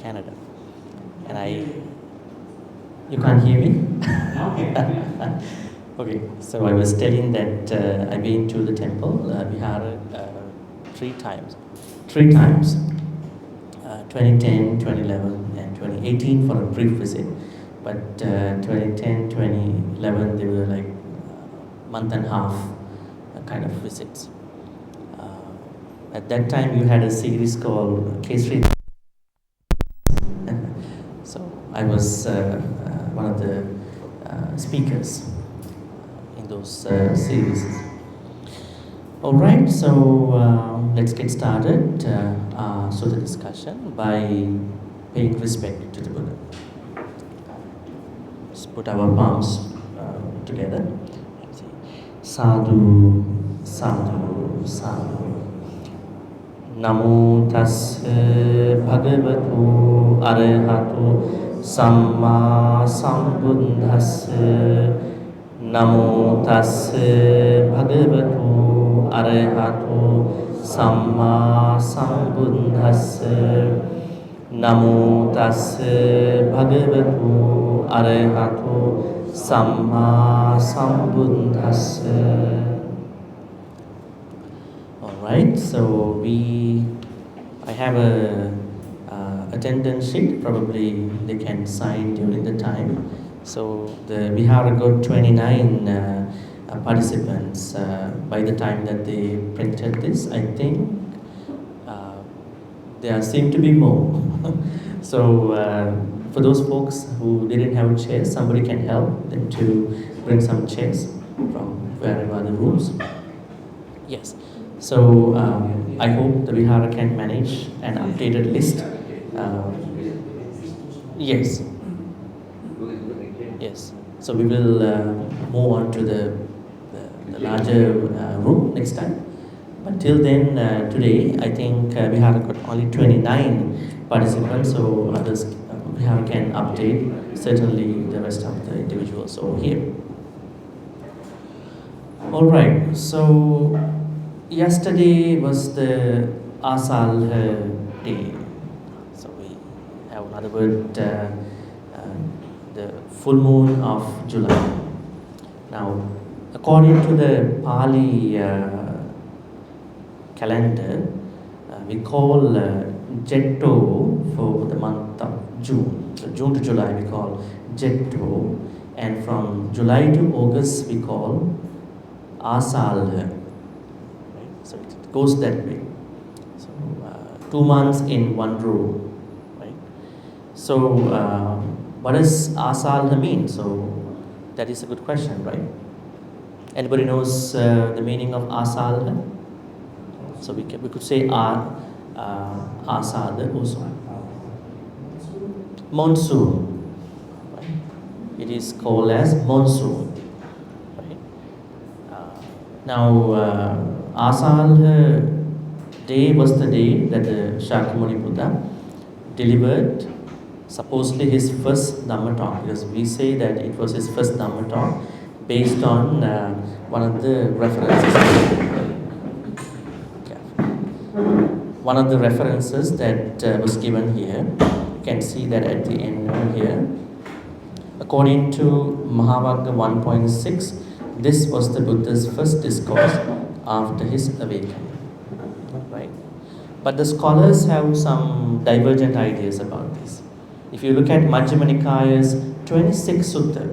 Canada. And you can't hear me? Okay, so I was telling that I've been to the temple, Vihara, three times. 2010, 2011, and 2018 for a brief visit. But 2010, 2011, they were like month and a half kind of visits. At that time, you had a series called K3. So I was one of the speakers in those series. All right, so let's get started so the discussion by paying respect to the Buddha. Let's put our palms together. Sadhu, sadhu, sadhu. Namo tassa bhagavato arahato samma sambuddhassa. Namo tassa bhagavato arahato samma sambuddhassa. Namo tassa bhagavato arahato samma sambuddhassa. All right, so I have a attendance sheet. Probably they can sign during the time. So the Vihara got 29 participants by the time that they printed this. I think there seem to be more. So for those folks who didn't have chairs, somebody can help them to bring some chairs from wherever the rooms. Yes. So I hope the Vihara can manage an updated list. Yes. Yes. So we will move on to the larger room next time. But till then, today, I think Vihara got only 29 participants, so others Vihara can update certainly the rest of the individuals over here. All right. So yesterday was the Asal day. So we have another word, the full moon of July. Now, according to the Pali calendar, we call Jetto for the month of June. So June to July we call Jetto, and from July to August we call Asal. So it goes that way. So 2 months in one row, right? So what does Asal mean? So that is a good question, right? Anybody knows the meaning of Asal? So we could say Asal also. Monsoon. Right? It is called as monsoon. Right? Now Asal day was the day that the Shakyamuni Buddha delivered supposedly his first Dhamma talk, because we say that it was his first Dhamma talk based on one of the references. One of the references that was given here, you can see that at the end here. According to Mahavagga 1.6, this was the Buddha's first discourse after his awakening. Right? But the scholars have some divergent ideas about this. If you look at Majjhima Nikaya's 26th Sutta,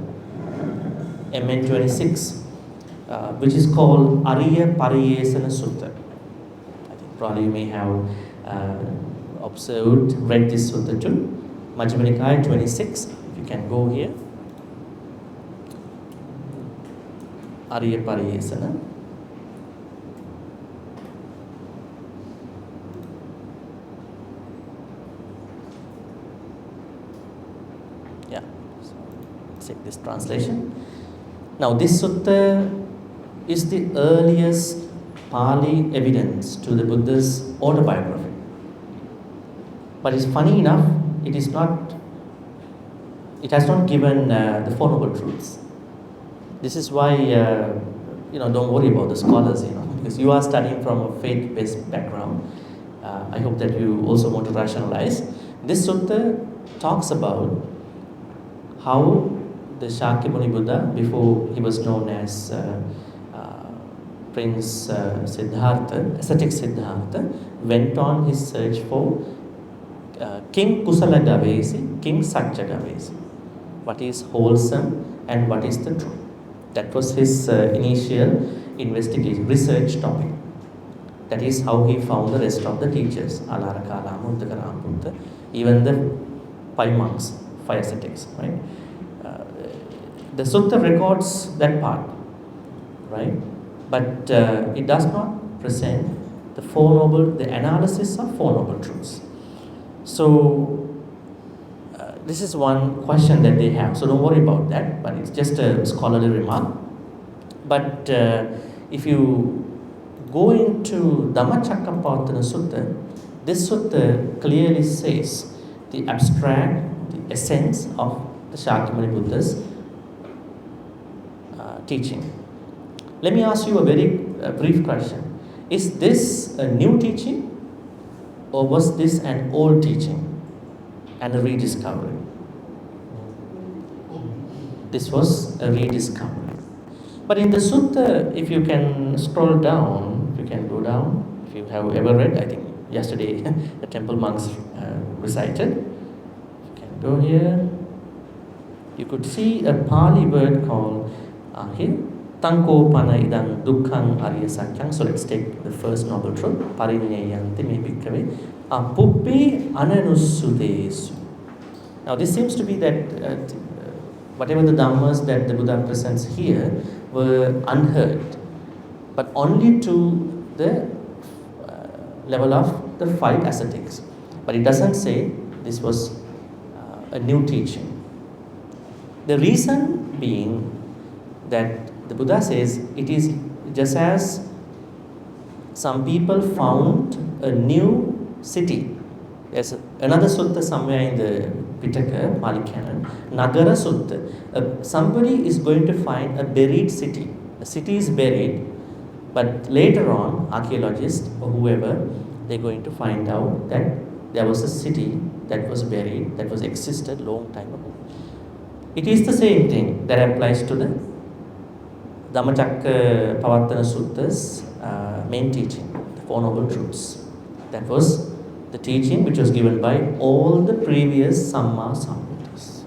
MN 26, which is called Ariya Pariyesana Sutta. I think probably you may have read this sutta too. Majjhima Nikaya 26, if you can go here. Ariya Pariyesana. Yeah, so take this translation. Now this sutta is the earliest Pali evidence to the Buddha's autobiography. But it's funny enough, it has not given the Four Noble Truths. This is why, don't worry about the scholars, because you are studying from a faith-based background. I hope that you also want to rationalize. This sutta talks about how the Shakyamuni Buddha, before he was known as Prince Siddhartha, ascetic Siddhartha, went on his search for King Kusala Gavesi, King Satya Gavesi. What is wholesome and what is the truth? That was his initial investigation, research topic. That is how he found the rest of the teachers, Alarakala, Uddakarambuddha, even the 5 monks, 5 ascetics, right? The sutta records that part, right? But it does not present the analysis of Four Noble Truths. So this is one question that they have. So don't worry about that, but it's just a scholarly remark. But if you go into Dhammacakkappavattana Sutta, this sutta clearly says the abstract, the essence of the Shakyamuni Buddha's teaching. Let me ask you a very brief question. Is this a new teaching or was this an old teaching and a rediscovery? This was a rediscovery. But in the sutta, if you can scroll down, if you can go down, if you have ever read, I think yesterday the temple monks recited. You can go here. You could see a Pali word called here, Tanko Pana Idang Dukkhang Arya Sakyang. So let's take the first noble truth. Parinyayanti me bhikkhave puppe ananussudesu. Now this seems to be that whatever the dhammas that the Buddha presents here were unheard, but only to the level of the 5 ascetics. But it doesn't say this was a new teaching. The reason being that the Buddha says it is just as some people found a new city. There's another sutta somewhere in the Pitaka, Pali Canon, Nagara Sutta. Somebody is going to find a buried city. The city is buried, but later on, archaeologists or whoever, they're going to find out that there was a city that was buried, that was existed long time ago. It is the same thing that applies to the Dhammacakkappavattana Sutta's main teaching, the Four Noble Truths. That was the teaching which was given by all the previous Samma Sambuddhas.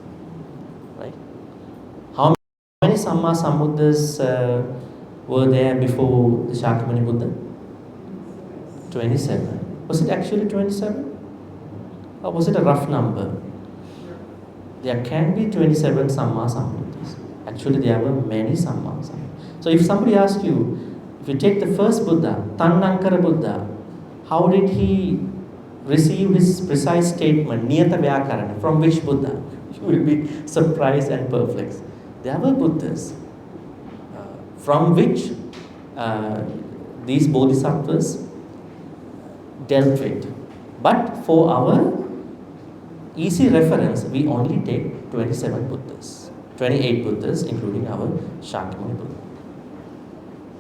Right? How many Samma Sambuddhas were there before the Shakyamuni Buddha? 27. Was it actually 27? Or was it a rough number? There can be 27 Samma Sambuddhas. Actually, there were many Samma Sambuddhas. So if somebody asks you, if you take the first Buddha, Tannankara Buddha, how did he receive his precise statement, Niyata Vyakarana, from which Buddha? You will be surprised and perplexed. There were Buddhas from which these Bodhisattvas dealt with. But for our easy reference, we only take 27 Buddhas, 28 Buddhas, including our Shakyamuni Buddha.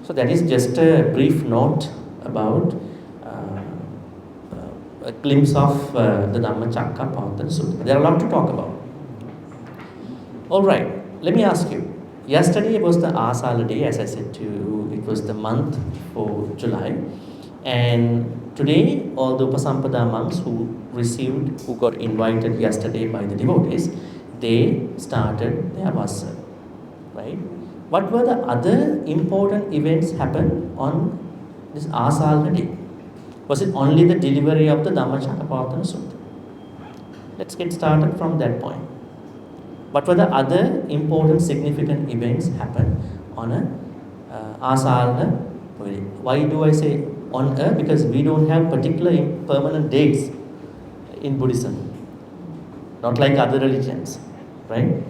So that is just a brief note about a glimpse of the Dhammacakkappavattana Sutta. There are a lot to talk about. Alright, let me ask you. Yesterday was the Asal day, as I said to you, it was the month for July. And today, all the Upasampada monks who got invited yesterday by the devotees, they started their Vasa. Right? What were the other important events happened on this Asal day? Was it only the delivery of the Dhammacakkappavattana Sutta? Let's get started from that point. What were the other important significant events happened on a Asal? Why do I say on a? Because we don't have particular permanent dates in Buddhism. Not like other religions, right?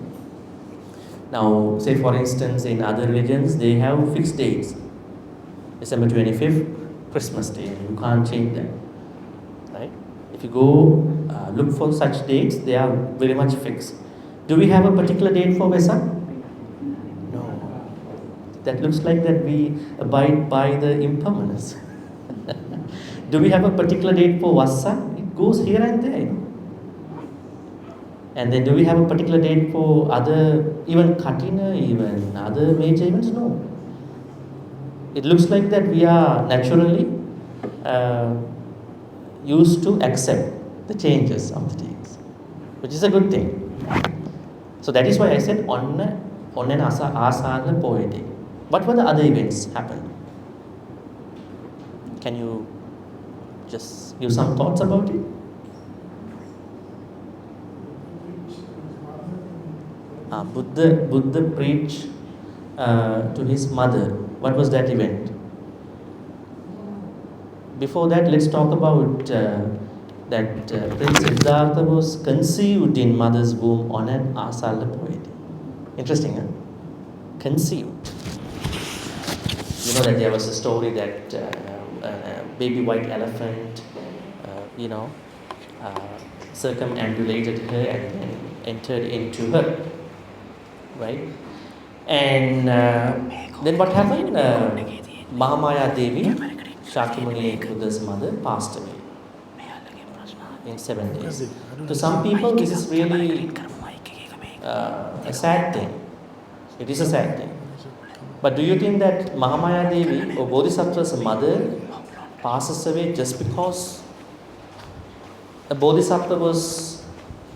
Now, say for instance, in other religions, they have fixed dates. December 25th, Christmas Day, and you can't change that, right? If you go look for such dates, they are very much fixed. Do we have a particular date for Vesak? No. That looks like that we abide by the impermanence. Do we have a particular date for Vassa? It goes here and there. And then do we have a particular date for other, even Katina, even other major events? No. It looks like that we are naturally uh, used to accept the changes of the dates, which is a good thing. So that is why I said on an asala poetic. What were the other events happened? Can you just give some thoughts about it? Buddha preached to his mother. What was that event? Before that, let's talk about that Prince Siddhartha was conceived in mother's womb on an asala poetic. Interesting, huh? Conceived. You know that there was a story that a baby white elephant, circumambulated her and then entered into her, right? And then what happened? Mahamaya Devi, Shakyamuni Buddha's mother, passed away in 7 days. To some people, this is really a sad thing. It is a sad thing. But do you think that Mahamaya Devi or Bodhisattva's mother passes away just because a Bodhisattva was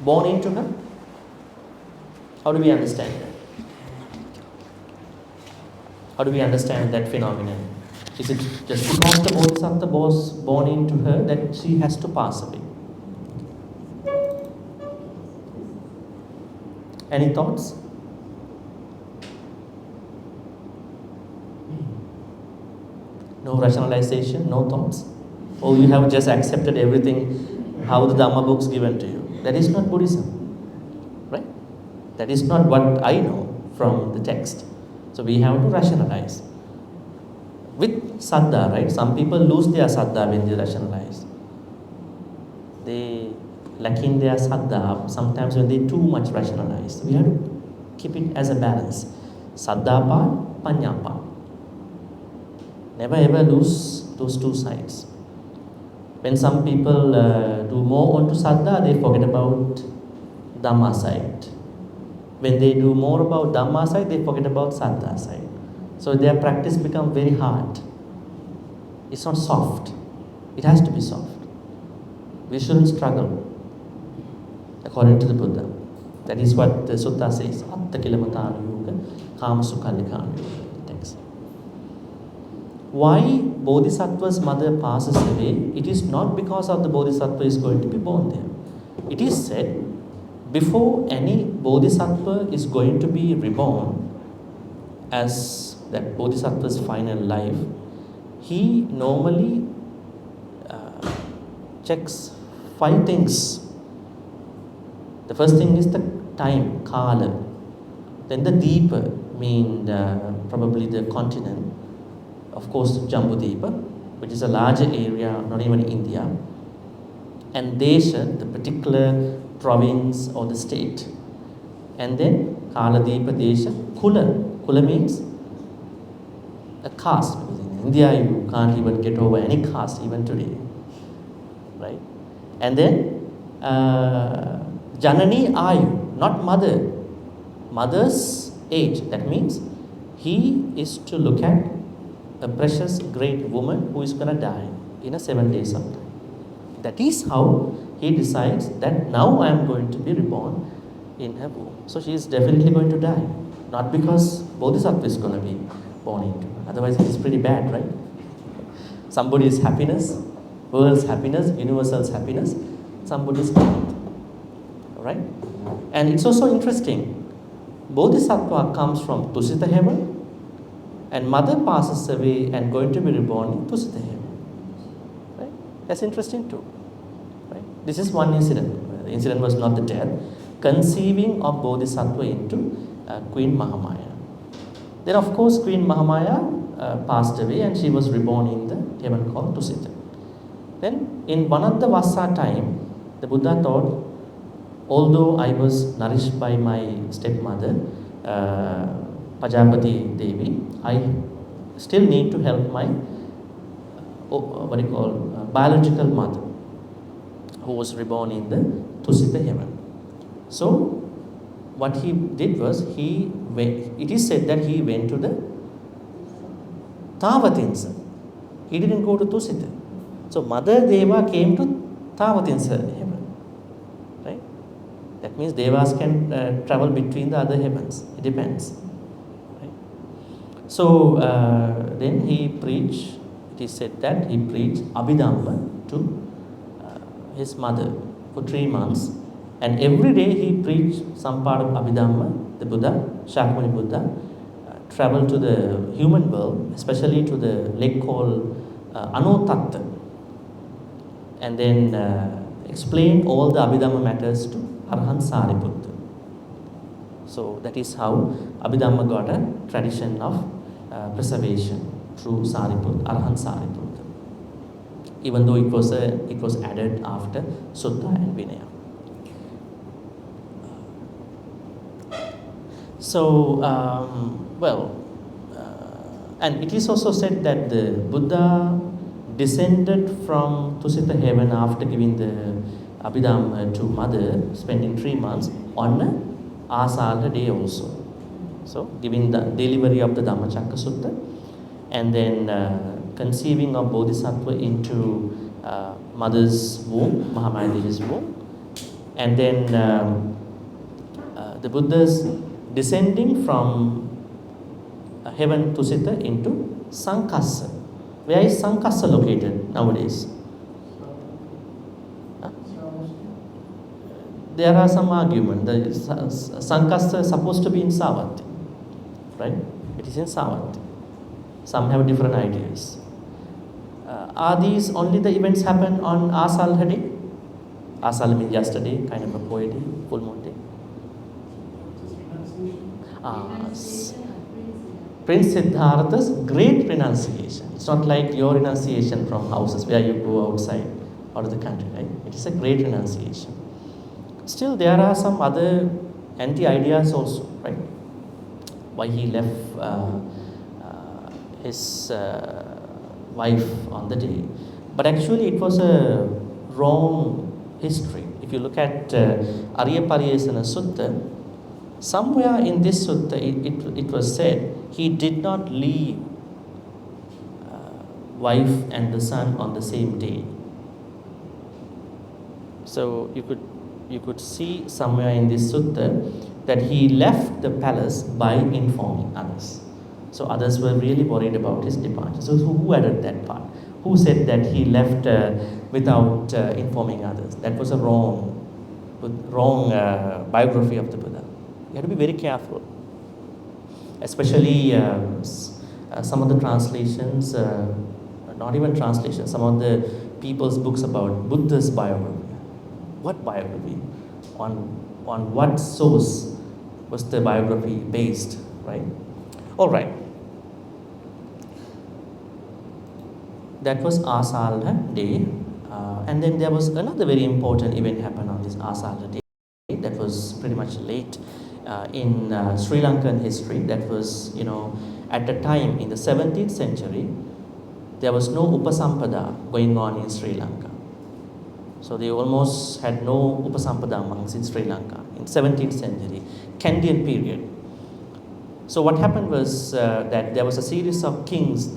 born into her? How do we understand that? How do we understand that phenomenon? Is it just because the Bodhisattva was born into her that she has to pass away? Any thoughts? No rationalization, no thoughts? Or you have just accepted everything how the Dhamma books given to you? That is not Buddhism, right? That is not what I know from the text. So we have to rationalize. With saddha, right? Some people lose their saddha when they rationalize. They lack in their saddha sometimes when they too much rationalize. So we have to keep it as a balance. Saddha part, panya part. Never ever lose those two sides. When some people do more onto saddha, they forget about dhamma side. When they do more about dhamma side, they forget about saddha side. So their practice becomes very hard. It's not soft. It has to be soft. We shouldn't struggle, according to the Buddha. That is what the sutta says. Atta kilamatana yoga, kama sukha nikana yoga. Text. Why Bodhisattva's mother passes away? It is not because of the Bodhisattva is going to be born there. It is said, before any Bodhisattva is going to be reborn as that Bodhisattva's final life, he normally checks 5 things. The first thing is the time, kala. Then the deepa, probably the continent. Of course, Jambudipa, which is a larger area, not even India. And Desha, the particular province or the state. And then Kaladeepa Desha, Kula. Kula means a caste. Because in India, you can't even get over any caste even today. Right? And then Janani Ayu, not mother. Mother's age. That means he is to look at a precious great woman who is going to die in a 7 days of time. That is how he decides that now I am going to be reborn in her womb. So she is definitely going to die. Not because Bodhisattva is going to be born into her. Otherwise it is pretty bad, right? Somebody's happiness, world's happiness, universal's happiness, somebody's death. Alright? And it's also interesting. Bodhisattva comes from Tusita heaven, and mother passes away and going to be reborn in Tusita heaven. Right? That's interesting too. Right? This is one incident. The incident was not the death. Conceiving of Bodhisattva into Queen Mahamaya. Then of course Queen Mahamaya passed away and she was reborn in the heaven called Tusita. Then in one of the Vassa time, the Buddha thought, although I was nourished by my stepmother, Pajapati Devi, I still need to help my biological mother, who was reborn in the Tusita heaven. So what he did was, it is said that he went to the Tavatinsa. He didn't go to Tusita. So Mother Deva came to Tavatinsa heaven. Right? That means Devas can travel between the other heavens. It depends. Right? So then he preached, it is said that he preached Abhidhamma to his mother for 3 months. And every day he preached some part of Abhidhamma. The Buddha, Shakyamuni Buddha, traveled to the human world, especially to the lake called Anotatta, and then explained all the Abhidhamma matters to Arahant Sariputta. So that is how Abhidhamma got a tradition of preservation through Sariputta, Arahant Sariputta, even though it was added after Sutta and Vinaya. So, and it is also said that the Buddha descended from Tusita heaven after giving the Abhidhamma to mother, spending 3 months on Asal day also. So, giving the delivery of the Dhammacakkappavattana Sutta, and then conceiving of Bodhisattva into mother's womb, Mahamaya Devi's womb, and then the Buddha's descending from heaven Tusita into Sankassa. Where is Sankassa located nowadays? There are some argument. The Sankassa is supposed to be in Savatthi, right? It is in Savatthi. Some have different ideas. Are these only the events happen on Asal day? Asal means yesterday, kind of a poet day, full moon day. Prince Siddhartha's great renunciation. It's not like your renunciation from houses where you go outside out of the country, right? It is a great renunciation. Still, there are some other anti-ideas also, right? Why he left his wife on the day. But actually, it was a wrong history. If you look at Ariyapariyesana Sutta, somewhere in this sutta, it was said he did not leave wife and the son on the same day. So you could see somewhere in this sutta that he left the palace by informing others. So others were really worried about his departure. So who added that part? Who said that he left without informing others? That was a wrong biography of the Buddha. You have to be very careful, especially some of the translations, not even translations, some of the people's books about Buddha's biography. What biography? On what source was the biography based, right? All right. That was Asal day. And then there was another very important event happened on this Asal day. That was pretty much late in Sri Lankan history. That was, at the time in the 17th century, there was no Upasampada going on in Sri Lanka. So they almost had no Upasampada monks in Sri Lanka in 17th century, Kandyan period. So what happened was that there was a series of kings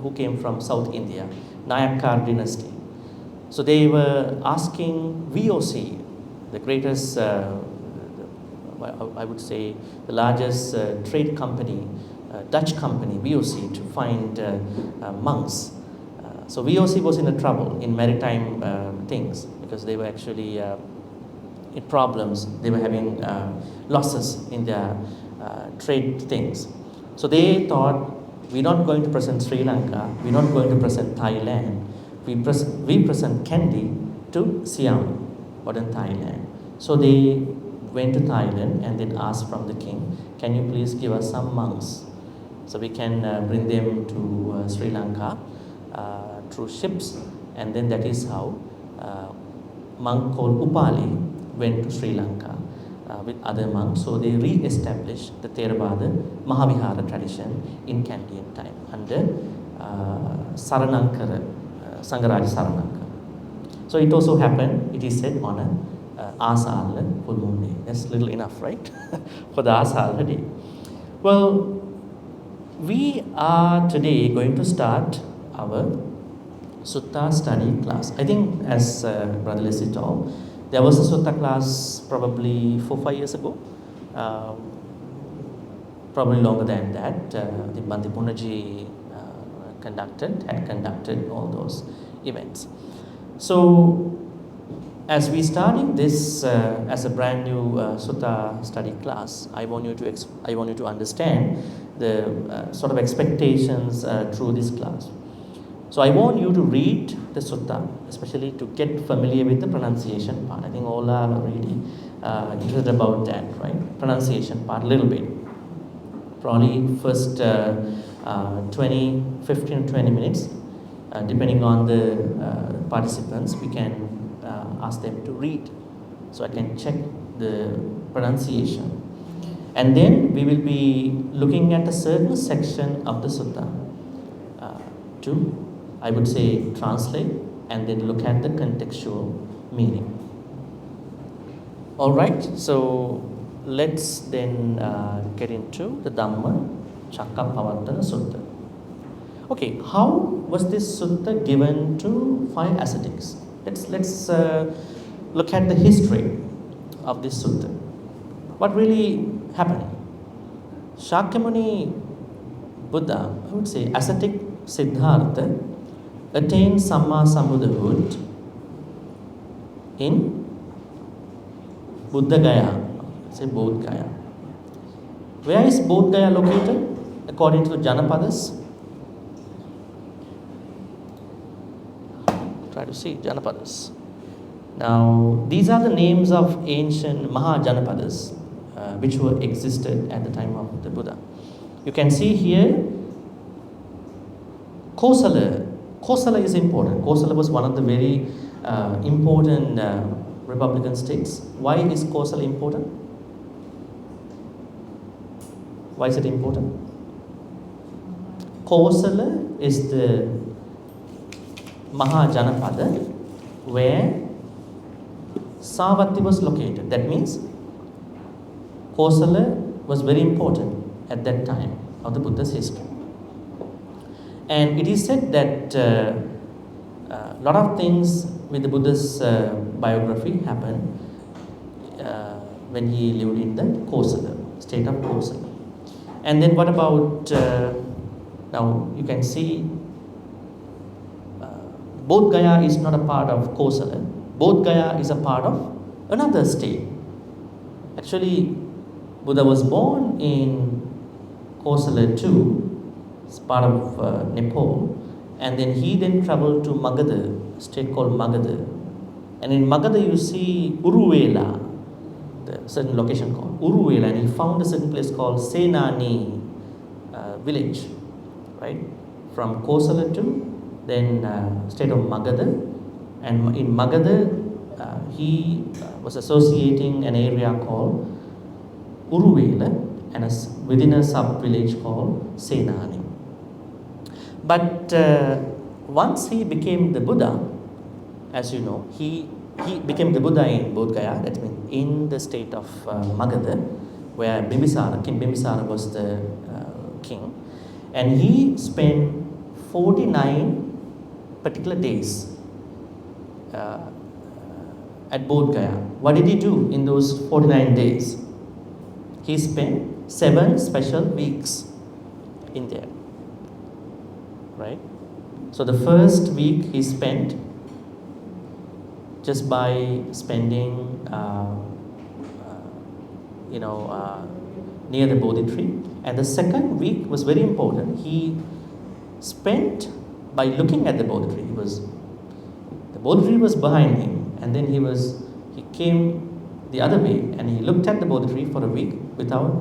who came from South India, Nayakkar dynasty. So they were asking VOC, the greatest, I would say, the largest trade company, Dutch company, VOC, to find monks. So VOC was in a trouble in maritime things because they were actually in problems. They were having losses in their trade things. So they thought, we're not going to present Sri Lanka, we're not going to present Thailand, we present Kandy to Siam, modern Thailand. So they went to Thailand and then asked from the king, can you please give us some monks so we can bring them to Sri Lanka through ships. And then that is how a monk called Upali went to Sri Lanka with other monks. So they re-established the Theravada Mahavihara tradition in Kandyan time under Saranankara, Sangaraja Saranankara. So it also happened, it is said, on a Asal, full moon day. That's little enough, right? For the Asal day. Well, we are today going to start our Sutta study class. I think, as Brother Leslie told, there was a Sutta class probably 4-5 years ago. Probably longer than that. The Bhante had conducted all those events. So, as we starting this as a brand new Sutta study class, I want you to understand the sort of expectations through this class. So I want you to read the Sutta, especially to get familiar with the pronunciation part. I think all are really interested about that, right? Pronunciation part a little bit. Probably first 15 to 20 minutes, depending on the participants, we can ask them to read, so I can check the pronunciation. And then we will be looking at a certain section of the Sutta to, I would say, translate and then look at the contextual meaning. All right, so let's then get into the Dhammacakkappavattana Sutta. Okay, how was this sutta given to 5 ascetics? Let's look at the history of this sutta. What really happened? Shakyamuni Buddha, I would say, ascetic Siddhartha, attained Samma Sambuddhahood in Buddha Gaya, say Bodh Gaya. Where is Bodh Gaya located according to the Janapadas? Try to see Janapadas. Now, these are the names of ancient Mahajanapadas which were existed at the time of the Buddha. You can see here Kosala. Kosala is important. Kosala was one of the very important republican states. Why is Kosala important? Why is it important? Kosala is the Mahajanapada where Savatthi was located. That means Kosala was very important at that time of the Buddha's history. And it is said that a lot of things with the Buddha's biography happened when he lived in the Kosala, state of Kosala. And then what about, now you can see, Bodh Gaya is not a part of Kosala. Bodh Gaya is a part of another state. Actually, Buddha was born in Kosala too. It's part of Nepal, and then he traveled to Magadha, a state called Magadha. And in Magadha you see Uruvela, the certain location called Uruvela, and he found a certain place called Senani village, right? From Kosala to then state of Magadha, and in Magadha he was associating an area called Uruvela and within a sub-village called Senani. But once he became the Buddha, as you know, he became the Buddha in Bodh Gaya, that means in the state of Magadha, where King Bimbisara was the king. And he spent 49 particular days at Bodh Gaya. What did he do in those 49 days? He spent 7 special weeks in there. Right? So the first week he spent just by spending, near the Bodhi tree. And the second week was very important. He spent by looking at the Bodhi tree. The Bodhi tree was behind him, and then he came the other way, and he looked at the Bodhi tree for a week without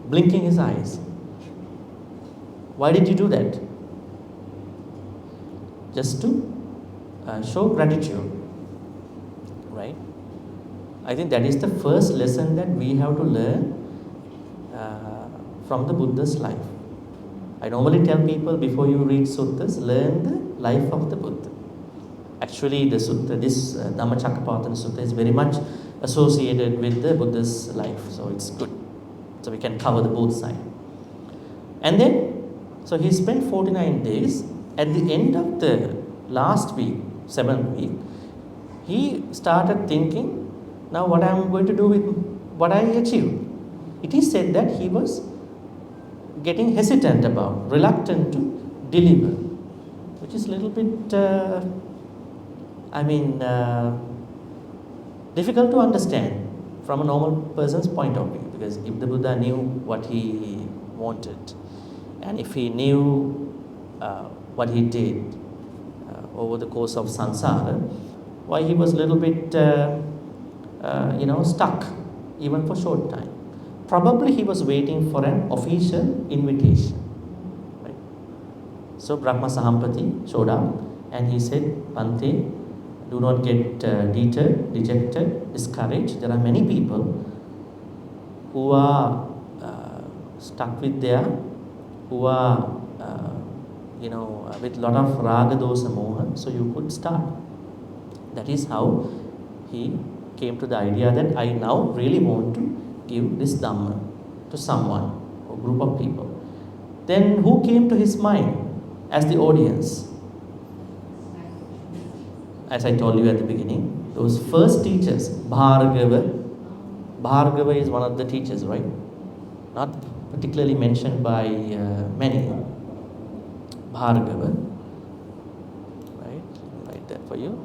blinking his eyes. Why did you do that? Just to show gratitude, right? I think that is the first lesson that we have to learn from the Buddha's life. I normally tell people, before you read suttas, learn the life of the Buddha. Actually, the sutta, this Dhammacakkappavattana Sutta is very much associated with the Buddha's life, so it's good. So we can cover the both sides. And then, so he spent 49 days. At the end of the last week, 7th week, he started thinking, now what I am going to do with what I achieved. It is said that he was getting hesitant about, reluctant to deliver, which is a little bit, difficult to understand from a normal person's point of view. Because if the Buddha knew what he wanted, and if he knew what he did over the course of samsara, why he was a little bit, stuck, even for short time. Probably he was waiting for an official invitation. Right? So Brahma Sahampati showed up and he said, Bhante, do not get deterred, dejected, discouraged. There are many people who are stuck with who are with lot of raga dosa moha, so you could start. That is how he came to the idea that I now really want to give this Dhamma to someone or group of people. Then who came to his mind as the audience? As I told you at the beginning, those first teachers, Bhargava is one of the teachers, right? Not particularly mentioned by many. Bhargava, right? Write that for you.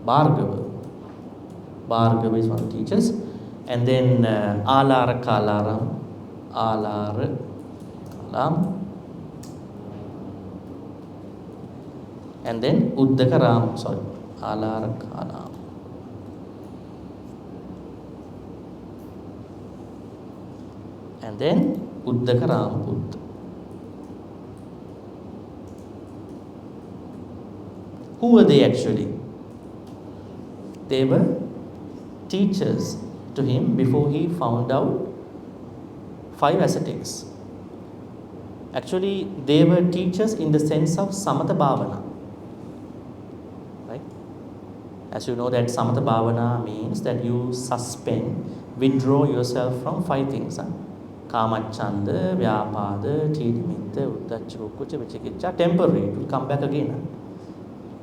Bhargava is one of the teachers. And then Alara Kalaram, and then Uddakaram, Alara Kalam. And then Uddakaram Buddha. Who were they actually? They were teachers to him before he found out 5 ascetics. Actually, they were teachers in the sense of Samatha Bhavana. Right? As you know that Samatha Bhavana means that you suspend, withdraw yourself from 5 things. Kamacchanda, Vyapada, Tidimitta, Uddhacca, Kucca, Vicikicca, temporary, it will come back again.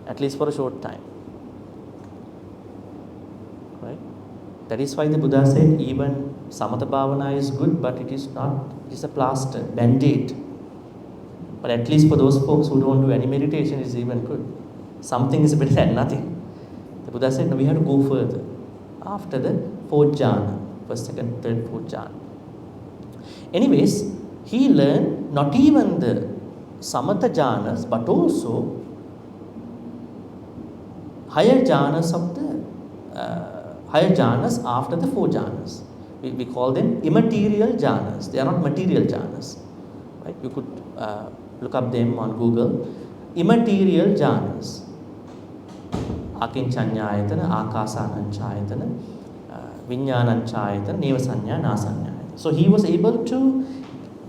At least for a short time. Right? That is why the Buddha said even Samatha Bhavana is good, but it is a plaster, band-aid. But at least for those folks who don't do any meditation, it is even good. Something is better than nothing. The Buddha said, no, we have to go further. After the 4th jhana, 1st, 2nd, 3rd, 4th jhana. Anyways, he learned not even the Samatha jhanas, but also higher jhanas after the 4 jhanas. We call them immaterial jhanas. They are not material jhanas. Right? You could look up them on Google. Immaterial jhanas. Akinchanyayatana, Akasananchayatana, Vinyananchayatana, Nevasanya, Nasanya. So he was able to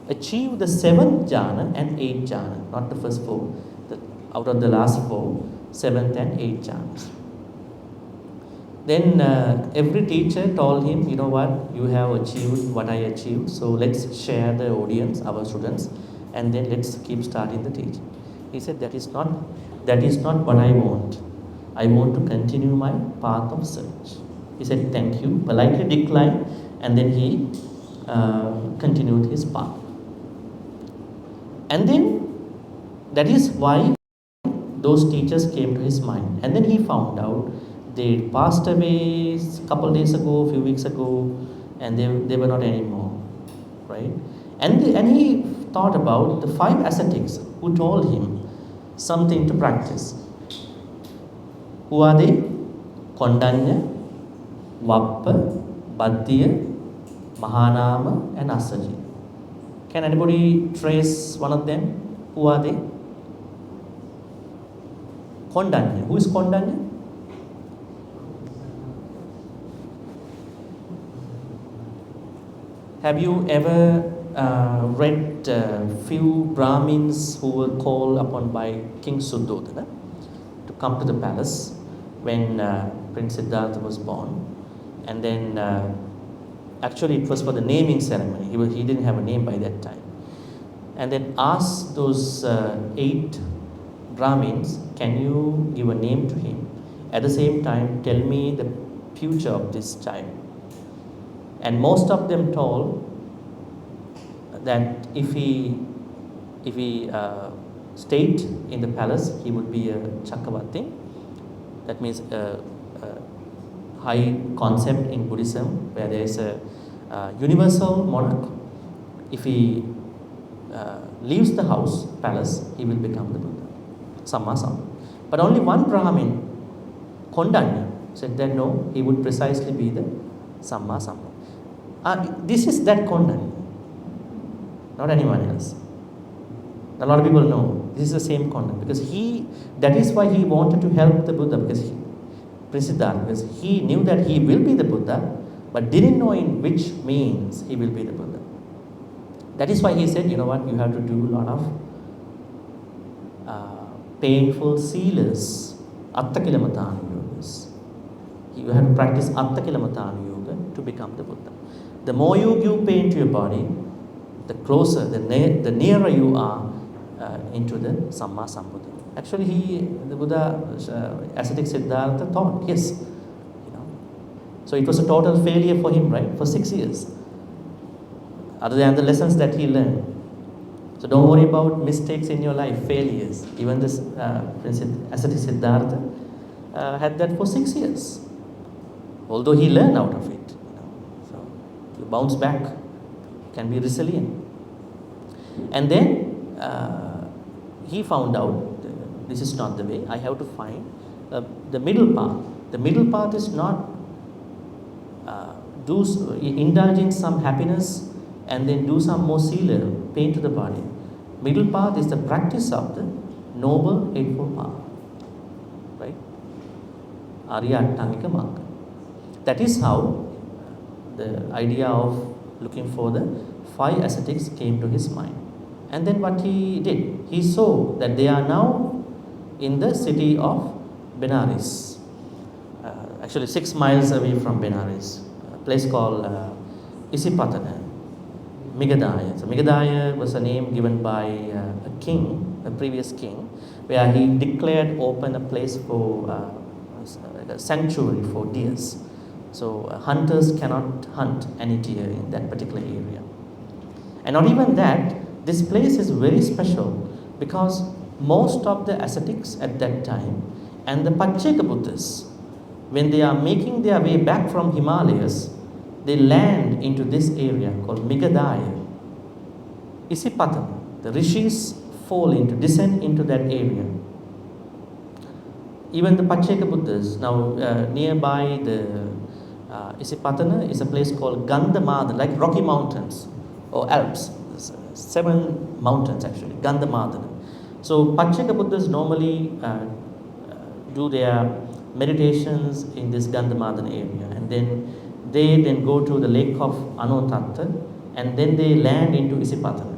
achieve the 7th jhana and 8th jhana, not the first 4. Out of the last 4, 7th and 8th jhanas. Then every teacher told him, you know what, you have achieved what I achieved, so let's share the audience, our students, and then let's keep starting the teaching. He said, that is not what I want. I want to continue my path of search. He said, thank you, politely declined, and then he continued his path. And then that is why those teachers came to his mind. And then he found out they passed away a couple days ago, a few weeks ago, and they were not anymore. Right? And he thought about the 5 ascetics who told him something to practice. Who are they? Kondanya, Vappa, Bhaddiya, Mahanama, and Asaji. Can anybody trace one of them? Who are they? Kondanya. Who is Kondanya? Have you ever read few Brahmins who were called upon by King Suddhodana to come to the palace when Prince Siddhartha was born. And then actually it was for the naming ceremony. He didn't have a name by that time. And then asked those 8 Brahmins, can you give a name to him? At the same time, tell me the future of this child. And most of them told that if he stayed in the palace, he would be a Chakravarti. That means a high concept in Buddhism, where there is a universal monarch. If he leaves the house, palace, he will become the Buddha, Samma Sambuddha. But only one Brahmin, Kondanya, said that no, he would precisely be the Samma Sambuddha. This is that Kondanya, not anyone else. A lot of people know this is the same Kondanya, because that is why he wanted to help the Buddha, because he knew that he will be the Buddha, but didn't know in which means he will be the Buddha. That is why he said, you know what, you have to do a lot of painful sealers, Attakilamatana yogas. You have to practice Attakilamatana yoga to become the Buddha. The more you give pain to your body, the closer, the nearer you are into the Samma Sambuddha. Actually, the Buddha, ascetic Siddhartha thought, yes. So it was a total failure for him, right? For 6 years. Other than the lessons that he learned. So don't worry about mistakes in your life, failures. Even this ascetic Siddhartha had that for 6 years. Although he learned out of it. So you bounce back, can be resilient. And then he found out, this is not the way, I have to find the middle path. The middle path is not indulge in some happiness and then do some more sila, pain to the body. Middle path is the practice of the noble eightfold path, right? Arya Attamika Magga. That is how the idea of looking for the 5 ascetics came to his mind. And then what he did, he saw that they are now in the city of Benares, actually 6 miles away from Benares, a place called Isipatana, Migadaya. So Migadaya was a name given by a king, a previous king, where he declared open a place for a sanctuary for deers. So hunters cannot hunt any deer in that particular area. And not even that, this place is very special because most of the ascetics at that time and the Pacceka Buddhists, when they are making their way back from Himalayas, they land into this area called Migadaya. Isipatana, the rishis descend into that area. Even the Pacceka Buddhists, now nearby the Isipatana is a place called Gandama, like Rocky Mountains or Alps. 7 mountains actually, Gandama. So Pacceka Buddhists normally do their meditations in this Gandhamadana area, and then they go to the lake of Anotatta, and then they land into Isipatana.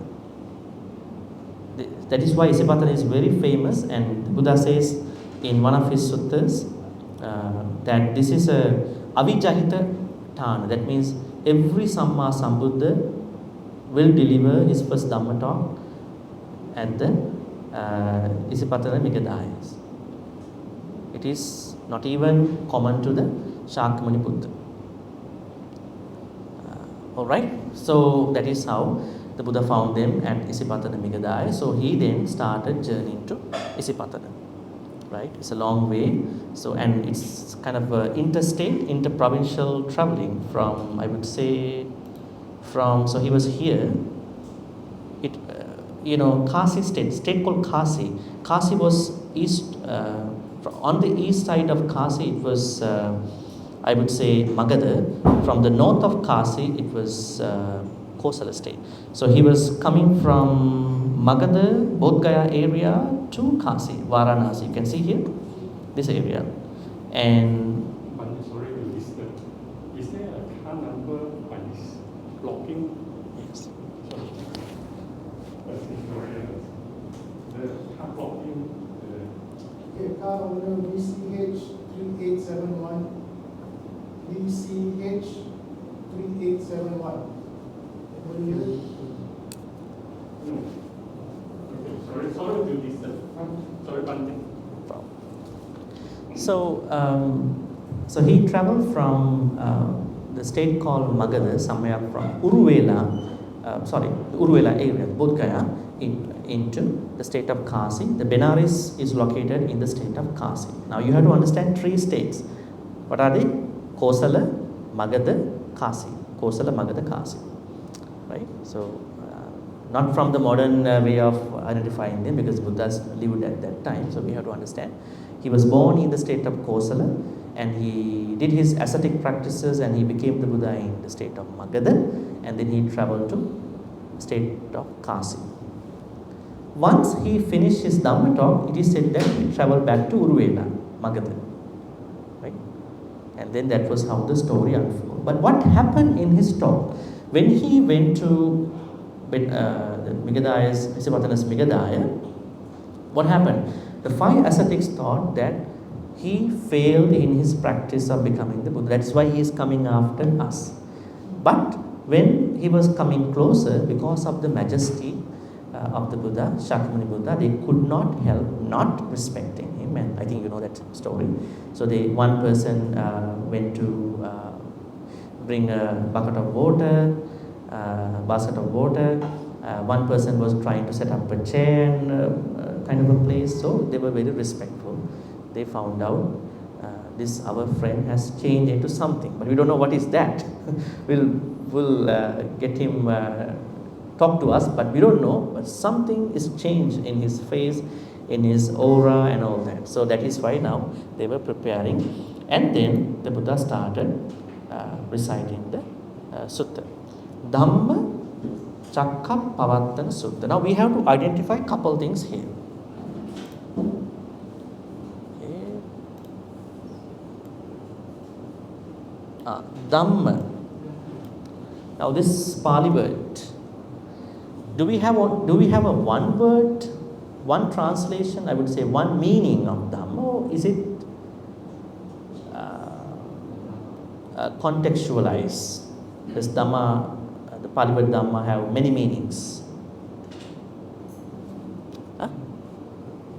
That is why Isipatana is very famous, and the Buddha says in one of his suttas that this is a avijahita thana. That means every Samma Sambuddha will deliver his first Dhamma talk at the Isipatana Migadayas. It is not even common to the Shakyamuni Buddha. Alright, so that is how the Buddha found them at Isipatana Migadaya. So he then started journeying to Isipatana. Right, it's a long way. So, and it's kind of interstate, interprovincial traveling from, I would say, so he was here. Kasi state called Kasi. Kasi was east, on the east side of Kasi, it was, I would say, Magadha. From the north of Kasi, it was Kosala state. So he was coming from Magadha, Bodh Gaya area to Kasi, Varanasi. You can see here, this area. And sorry to disturb. Is there a car number by this blocking? yes. Car owner BCH 3871. BCH 3871. Anybody hear it? Sorry to disturb. Sorry, Bhante. So he traveled from the state called Magadha, somewhere from Uruvela area, Bodh Gaya, into the state of Kasi. The Benares is located in the state of Kasi. Now you have to understand 3 states. What are they? Kosala, Magadha, Kasi. Kosala, Magadha, Kasi. Right? So not from the modern way of identifying them, because Buddhas lived at that time. So we have to understand. He was born in the state of Kosala, and he did his ascetic practices, and he became the Buddha in the state of Magadha, and then he traveled to state of Kasi. Once he finished his Dhamma talk, it is said that he traveled back to Uruvela, Magadha. Right? And then that was how the story unfolded. But what happened in his talk? When he went to the Migadaya, what happened? The 5 ascetics thought that he failed in his practice of becoming the Buddha. That's why he is coming after us. But when he was coming closer, because of the majesty of the Buddha, Shakyamuni Buddha, they could not help not respecting him. And I think you know that story. So one person went to bring a bucket of water, basket of water. One person was trying to set up a chair, kind of a place. So they were very respectful. They found out this our friend has changed into something, but we don't know what is that. we'll get him talk to us, but we don't know. But something is changed in his face, in his aura, and all that. So that is why now they were preparing, and then the Buddha started reciting the sutta, Dhammacakkappavattana Sutta. Now we have to identify a couple things here. Dhamma. Now this Pali word, do we have a one word, one translation? I would say one meaning of Dhamma, or is it contextualized? Does Dhamma, the Pali word Dhamma, have many meanings?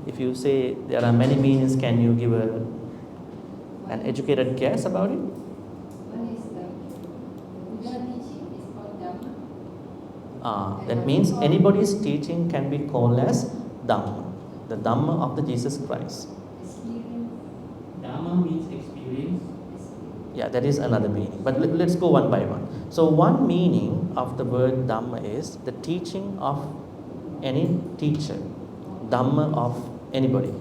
If you say there are many meanings, can you give an educated guess about it? That means anybody's teaching can be called as Dhamma, the Dhamma of the Jesus Christ. Dhamma means experience. Yeah, that is another meaning. But let's go one by one. So one meaning of the word Dhamma is the teaching of any teacher, Dhamma of anybody,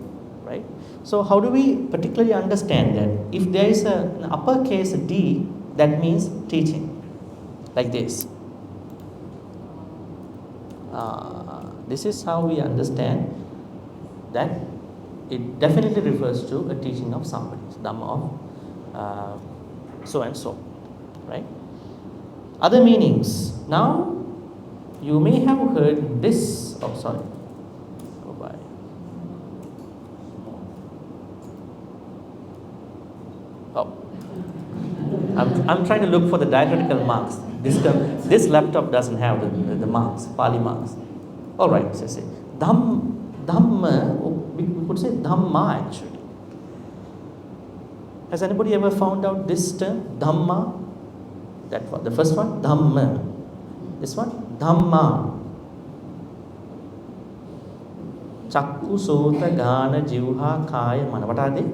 right? So how do we particularly understand that? If there is an uppercase D, that means teaching, like this. This is how we understand that it definitely refers to a teaching of somebody, Dhamma of so and so, right? Other meanings. Now, you may have heard this. Oh, sorry. Go by. Oh, I'm trying to look for the diacritical marks. This laptop doesn't have the marks, Pali marks. All right, so say Dhamma. We could say Dhamma actually. Has anybody ever found out this term, Dhamma? That one, the first one, Dhamma. This one, Dhamma. Chakku, Sota, Gana, Jivha, Kaya, Mana. What are they?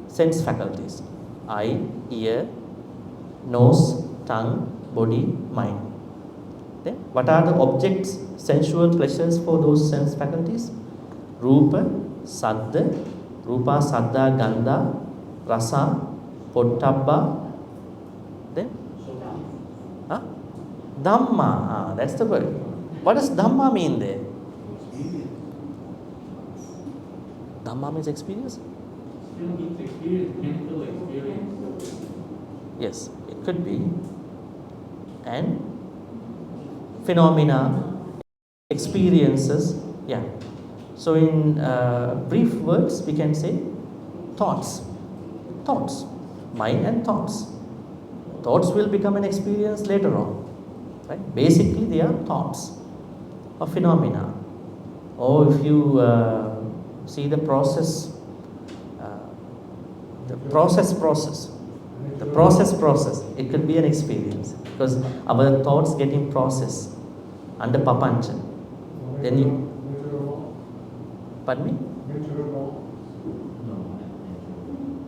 Sense faculties. Eye, ear, nose, tongue, body, mind. Then, what are the objects, sensual pleasures for those sense faculties? Rupa, Saddha, Rupa, Saddha, Gandha, Rasa, Pottabba. Then? Dhamma. That's the word. What does Dhamma mean there? Dhamma means experience? Still means experience, mental experience. Yes, it could be. And phenomena, experiences. Yeah. So in brief words, we can say thoughts. Thoughts. Mind and thoughts. Thoughts will become an experience later on. Right? Basically, they are thoughts or phenomena. Or if you see the process, uh, the process, it could be an experience because our thoughts getting processed under papancha. Then you, pardon me?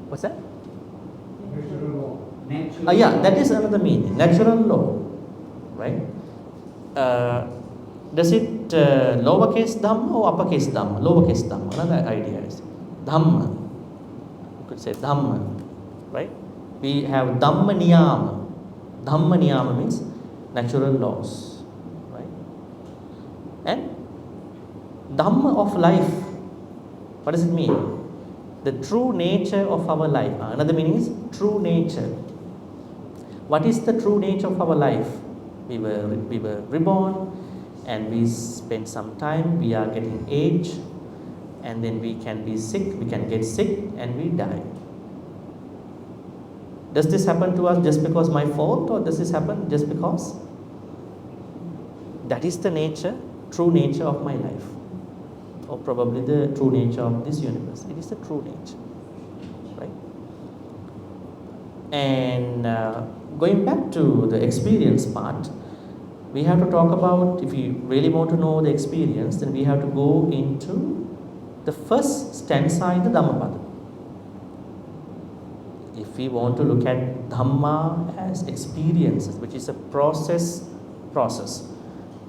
What's that? Yeah, that is another meaning. Natural law, right? Does it lowercase dhamma or uppercase dhamma? Lowercase dhamma. Another idea is dhamma. You could say dhamma, right? We have dhamma niyama. Dhamma niyama means natural laws, right? And dhamma of life. What does it mean? The true nature of our life. Another meaning is true nature. What is the true nature of our life? We were reborn and we spend some time, we are getting age, and then we can be sick, we can get sick and we die. Does this happen to us just because my fault, or does this happen just because? That is the nature, true nature of my life, or probably the true nature of this universe. It is the true nature, right? And going back to the experience part, we have to talk about, if you really want to know the experience, then we have to go into the first stanza in the Dhammapada. If we want to look at Dhamma as experiences, which is a process,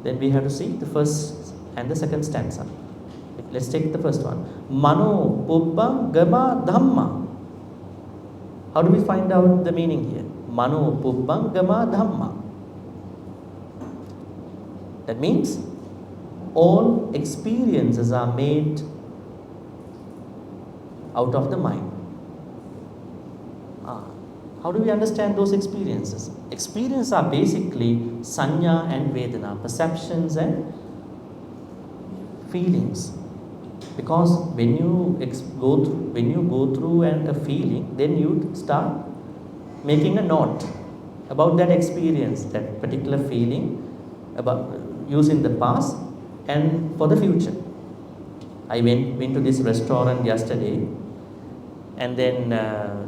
then we have to see the first and the second stanza. Let's take the first one. Mano pubbam gama dhamma. How do we find out the meaning here? Mano pubbam gama dhamma. That means all experiences are made out of the mind. How do we understand those experiences? Experiences are basically sanya and vedana, perceptions and feelings. Because when you go through a feeling, then you start making a note about that experience, that particular feeling, about using the past and for the future. I went to this restaurant yesterday, and then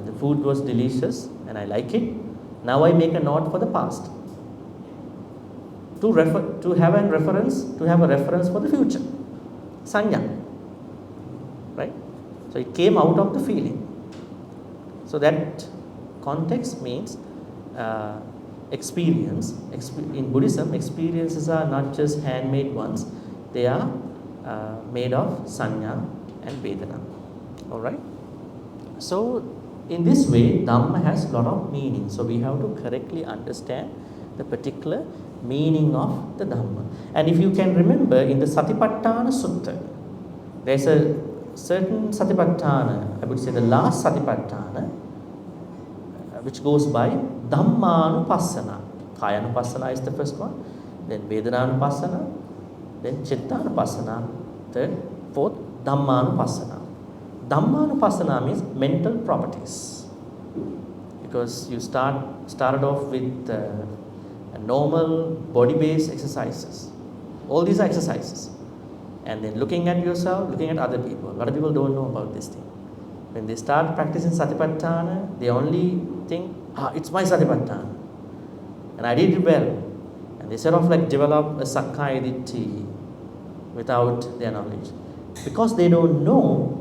the food was delicious and I like it. Now I make a note for the past to have a reference for the future. Sanya, right? So it came out of the feeling. So that context means experience. In Buddhism, experiences are not just handmade ones, they are made of sanya and vedana. Alright? So in this way, Dhamma has a lot of meaning. So we have to correctly understand the particular meaning of the Dhamma. And if you can remember, in the Satipatthana Sutta, there's a certain Satipatthana, I would say the last Satipatthana, which goes by Dhammanupassana. Kayanupassana is the first one, then Vedananupassana, then Chittanupassana, third, fourth, Dhammanupassana. Dhammanupassana means mental properties, because you started off with normal body-based exercises. All these are exercises, and then looking at yourself, looking at other people. A lot of people don't know about this thing. When they start practicing Satipatthana, they only think, it's my Satipatthana, and I did it well, and they sort of like develop a Sakkaya Ditthi without their knowledge, because they don't know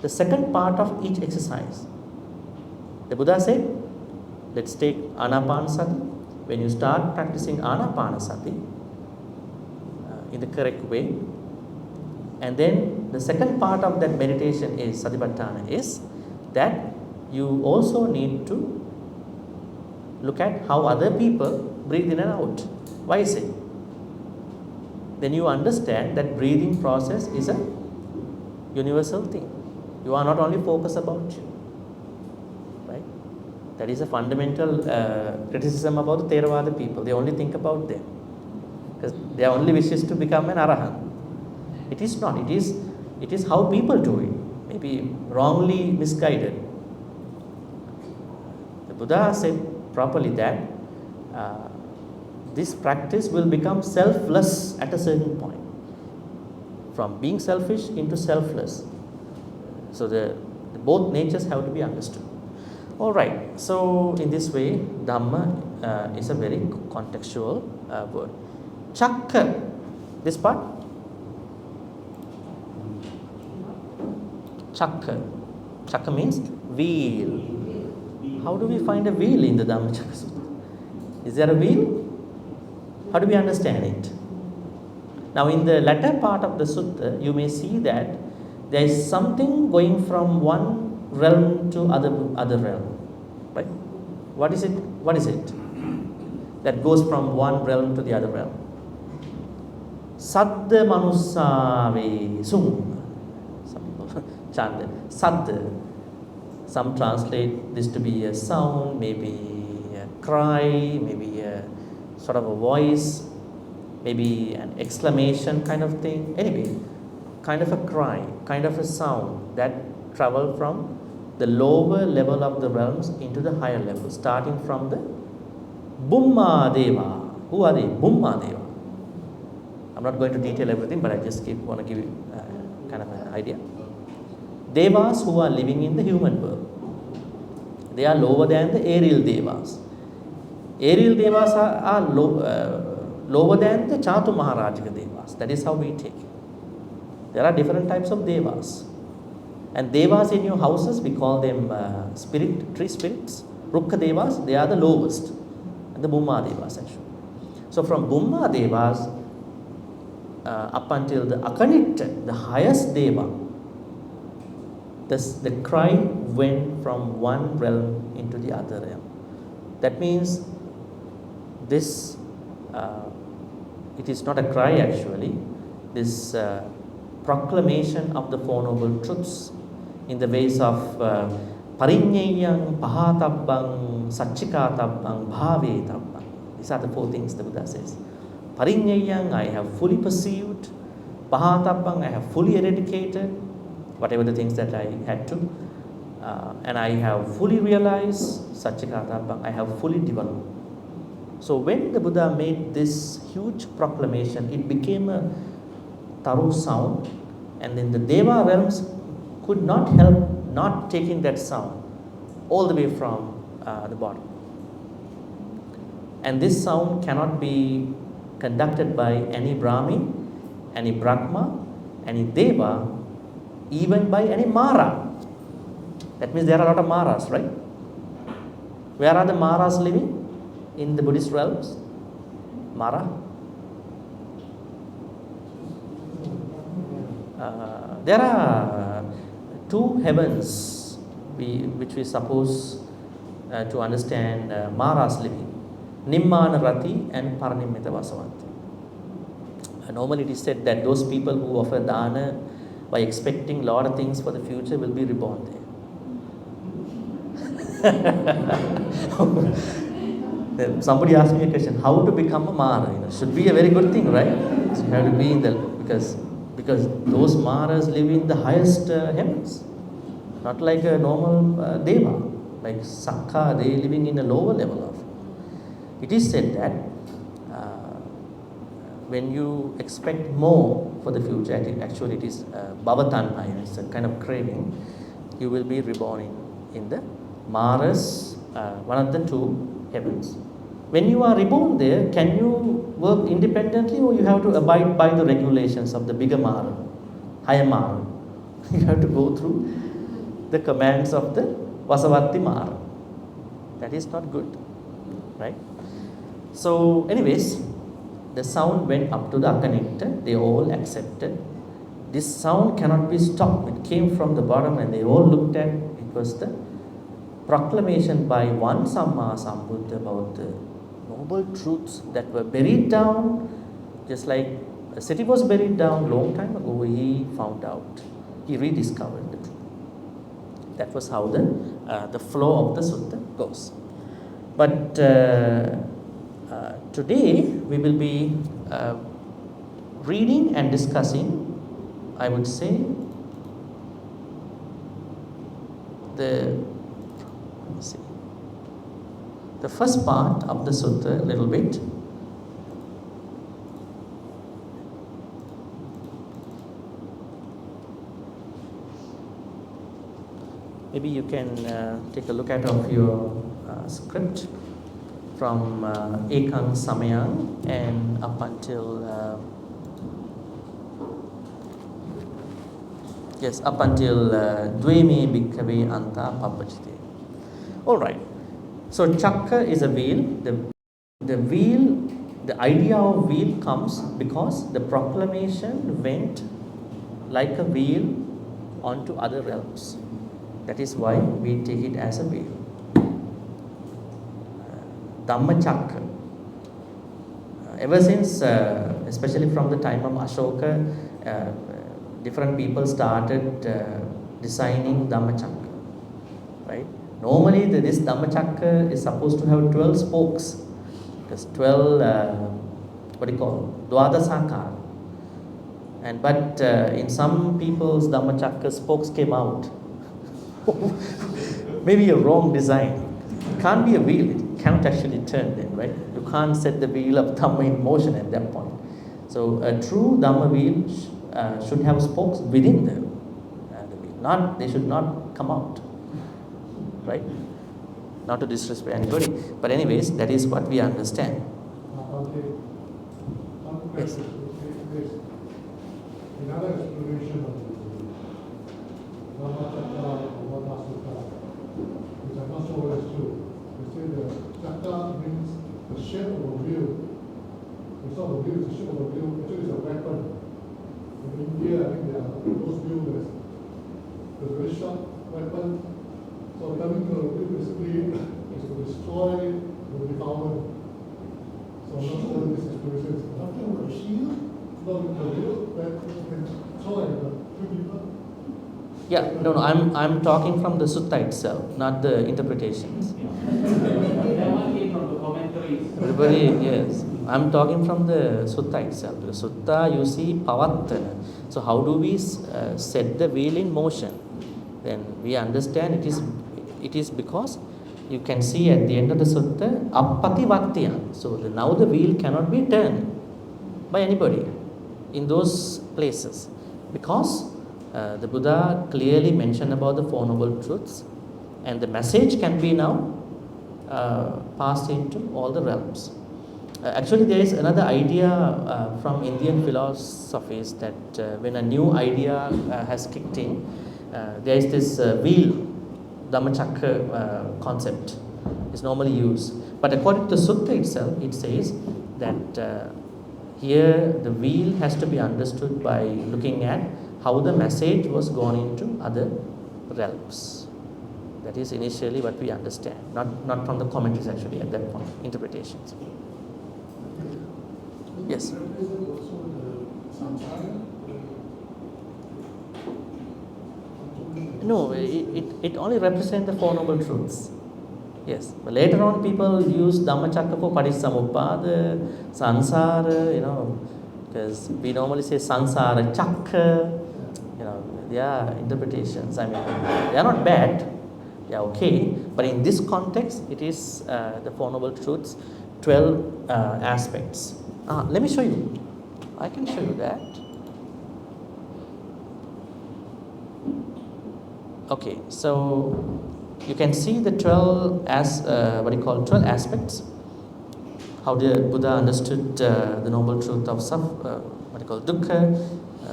the second part of each exercise. The Buddha said, let's take Anapanasati. When you start practicing Anapanasati in the correct way, and then the second part of that meditation is Satipatthana, is that you also need to look at how other people breathe in and out. Why is it? Then you understand that breathing process is a universal thing. You are not only focused about you, right? That is a fundamental criticism about the Theravada people. They only think about them. because their only wish is to become an arahant. It is not. It is how people do it. Maybe wrongly misguided. The Buddha said properly that this practice will become selfless at a certain point. From being selfish into selfless. So the both natures have to be understood. All right. So in this way, Dhamma is a very contextual word. Chakka, this part. Chakka means wheel. How do we find a wheel in the Dhammacakka Sutta? Is there a wheel? How do we understand it? Now in the latter part of the sutta, you may see that there is something going from one realm to other realm. Right? What is it? What is it? That goes from one realm to the other realm. Saddha manussave sum. Some people chant it. Saddha. Some translate this to be a sound, maybe a cry, maybe a sort of a voice, maybe an exclamation kind of thing. Anyway, kind of a cry, kind of a sound that travel from the lower level of the realms into the higher level, starting from the Bhumma Deva. Who are they? Bhumma Deva. I'm not going to detail everything, but I just want to give you kind of an idea. Devas who are living in the human world. They are lower than the aerial Devas. Aerial Devas are lower than the Chatu Maharajika Devas. That is how we take it. There are different types of Devas. And Devas in your houses, we call them tree spirits. Rukka Devas, they are the lowest. And the Bhumma Devas actually. So from Bhumma Devas up until the Akanitta, the highest Deva, the cry went from one realm into the other realm. That means this, it is not a cry actually, this proclamation of the Four Noble Truths in the ways of Parinyayang, Pahatabbang, Satchikatabbang, Bhavetabbang. These are the four things the Buddha says. Parinyayang, I have fully perceived. Pahatabbang, I have fully eradicated whatever the things that I had to. And I have fully realized. Satchikatabbang, I have fully developed. So when the Buddha made this huge proclamation, it became a thorough sound, and then the Deva realms could not help not taking that sound all the way from the bottom. And this sound cannot be conducted by any Brahmi, any Brahma, any Deva, even by any Mara. That means there are a lot of Maras, right? Where are the Maras living? In the Buddhist realms? Mara? There are two heavens which we suppose to understand Maras living. Nimmana Rati and Paranimita Vasavanti. Normally it is said that those people who offer dana by expecting a lot of things for the future will be reborn there. Somebody asked me a question, how to become a Mara? Should be a very good thing, right? So you have to be in the, because those Maras live in the highest heavens, not like a normal Deva, like Sakka, they living in a lower level of. It is said that when you expect more for the future, actually it is Bhavatanmaya, it's a kind of craving, you will be reborn in the Maras, one of the two heavens. When you are reborn there, can you work independently, or you have to abide by the regulations of the bigger Mara, higher Mara? You have to go through the commands of the Vasavatti Mara. That is not good, right? So anyways, the sound went up to the Akanitta, they all accepted. This sound cannot be stopped. It came from the bottom and they all looked at it. It was the proclamation by one Samma Sambuddha about the noble truths that were buried down, just like a city was buried down long time ago. He found out, he rediscovered the truth. That was how the flow of the sutta goes. But today we will be uh, reading and discussing, I would say, the first part of the sutta a little bit. Maybe you can take a look at of your script from Ekang Samayang and up until Dveme Bhikkhave Anta Papachite. All right. So chakra is a wheel. The wheel, the idea of wheel comes because the proclamation went like a wheel onto other realms. That is why we take it as a wheel. Dhammacakka. Ever since, especially from the time of Ashoka, different people started designing Dhammacakka. Right? Normally, this Dhammacakka is supposed to have 12 spokes. There's 12, Dwadasakara. But in some people's Dhammacakka, spokes came out. Maybe a wrong design. It can't be a wheel, it cannot actually turn then, right? You can't set the wheel of Dhamma in motion at that point. So a true Dhamma wheel should have spokes within the wheel. They should not come out, right? Not to disrespect anybody, but anyways, that is what we understand. Yes. Another explanation of Dhammacakkappavattana Sutta, which I'm not sure whether it's true. They say the chakra means the shape of a wheel. We saw the wheel, the shape of a wheel, actually it's a weapon. In India, I think there are those wheels, there's a very sharp weapon. So coming to a wheel basically is to destroy the devourer. So I'm not sure this explanation is talking about a shield. Yeah, no, I'm talking from the sutta itself, not the interpretations. That one came from the commentaries. Everybody, yes, I'm talking from the sutta itself. The sutta, you see, pavattana. So how do we set the wheel in motion? Then we understand it is because you can see at the end of the sutta, appativattya. So now the wheel cannot be turned by anybody in those places, because the Buddha clearly mentioned about the Four Noble Truths, and the message can be now passed into all the realms. Actually, there is another idea from Indian philosophies that when a new idea has kicked in, there is this wheel, Dhammacakka concept is normally used. But according to the Sutta itself, it says that here the wheel has to be understood by looking at how the message was gone into other realms. That is initially what we understand, not from the commentaries actually at that point, interpretations. Yes? No, it only represents the Four Noble Truths. Yes, but later on people use Dhammacakka for Parissamuppada, Sansara, because we normally say Sansara Chakra, they are interpretations. I mean, they are not bad, they are okay, but in this context, it is the Four Noble Truths, 12 aspects. Let me show you. I can show you that. Okay, so you can see the 12 12 aspects. How the Buddha understood the noble truth of dukkha,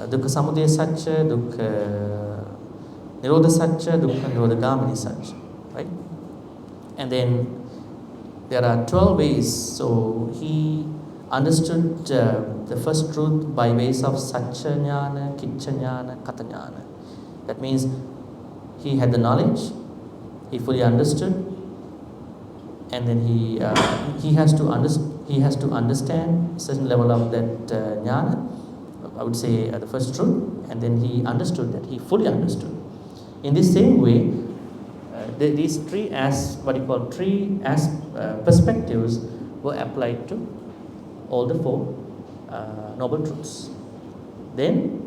dukkha samudaya satcha, dukkha nirodha satcha, dukkha nirodha gamini satcha, right? And then there are 12 ways. So he understood the first truth by ways of satcha jnana, kiccha jnana, kata jnana. That means he had the knowledge, he fully understood, and then he has to understand a certain level of that jnana, I would say the first truth, and then he understood that, he fully understood. In the same way, these three perspectives were applied to all the four Noble Truths. Then,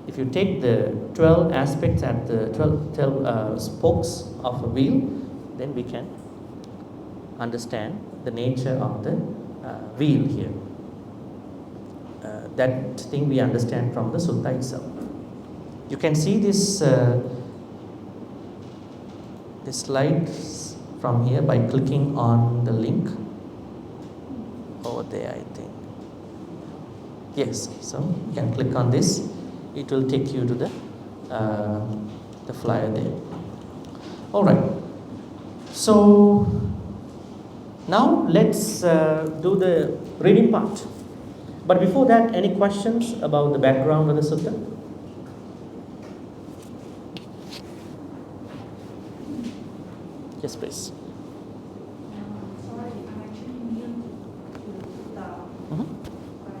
if you take the 12 aspects at the 12 spokes of a wheel, then we can understand the nature of the wheel here. That thing we understand from the sutta itself. You can see this slides from here by clicking on the link over there, I think. Yes, so you can click on this. It will take you to the flyer there. All right. So now let's do the reading part. But before that, any questions about the background of the sutta? Yes, please. Sorry, I'm actually new to Sutta, Mhm. but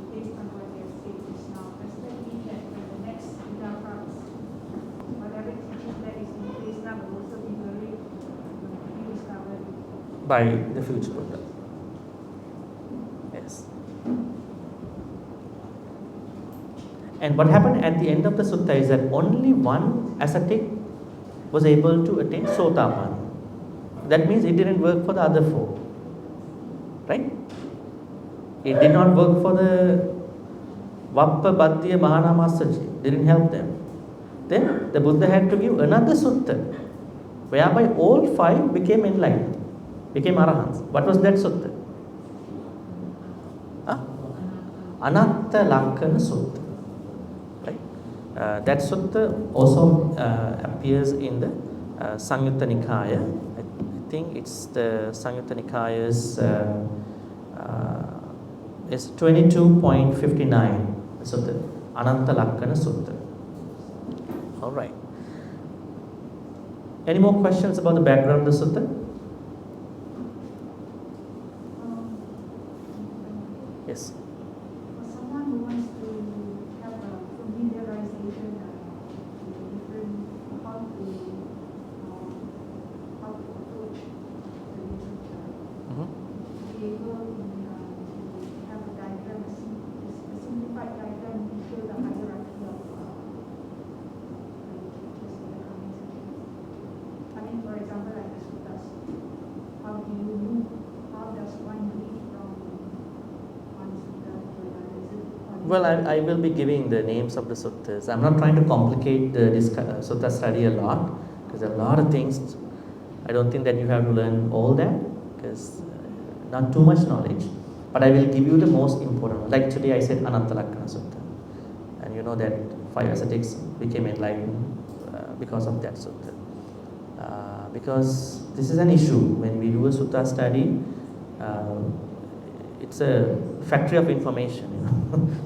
based on what you have said just now, does that mean that for the next Buddha parts, whatever teaching that is in place now will also be very rediscovered? By the future Buddha. Yes. And what happened at the end of the sutta is that only one ascetic was able to attain Sotapan. That means it didn't work for the other four. Right? It did not work for the Vappa, Bhaddiya, Mahanamasaji. Didn't help them. Then the Buddha had to give another sutta, whereby all five became enlightened, became arahants. What was that sutta? Anatta Lakkana Sutta. Right? That sutta also appears in the Samyutta Nikaya. I think it's the Samyutta Nikaya's is 22.59 sutta, Anatta Lakkana Sutta. All right. Any more questions about the background of the sutta? Yes. For someone who wants to have a familiarization with the different, how to approach the literature, Mhm. be able to have a diagram, a simplified diagram to show the hierarchy of the literatures in the coming sections. I mean, for example, like the suttas, how do you move? How does one read from one sutta to another? Is it Well, I will be giving the names of the suttas. I'm not trying to complicate the sutta study a lot, because there are a lot of things. I don't think that you have to learn all that, because not too much knowledge. But I will give you the most important one. Like today I said Anatta Lakkana Sutta. And you know that five ascetics became enlightened because of that sutta. Because this is an issue. When we do a sutta study, it's a factory of information.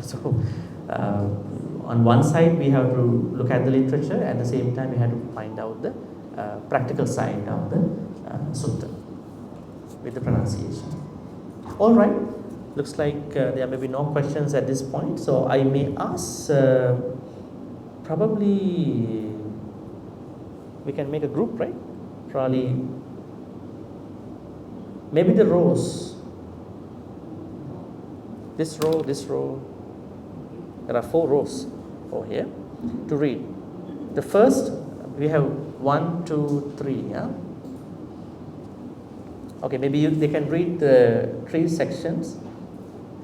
So on one side we have to look at the literature, at the same time we have to find out the practical side of the sutta with the pronunciation. All right, looks like there may be no questions at this point, so I may ask, probably we can make a group, right? Probably maybe the rows, this row, there are 4 rows over here to read. The first, we have 1, 2, 3, yeah? Okay, maybe they can read the 3 sections.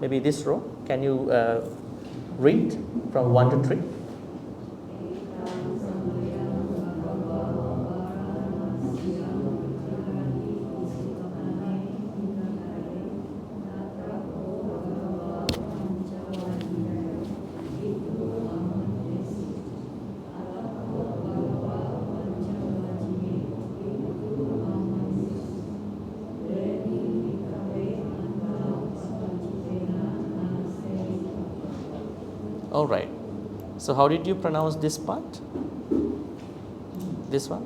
Maybe this row, can you read from 1 to 3? All right. So how did you pronounce this part? This one?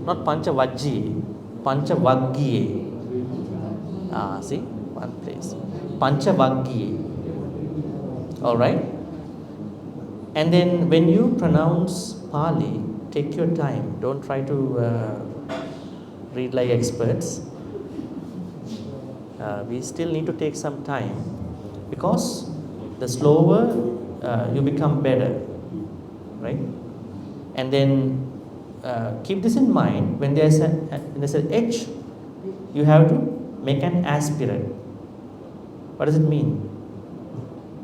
Not Panchavajji, Panchavaggiye. See, one place. Panchavaggiye. All right. And then when you pronounce Pali, take your time. Don't try to read like experts. we still need to take some time, because the slower you become better, right? And then keep this in mind, when there's an H, you have to make an aspirate. What does it mean?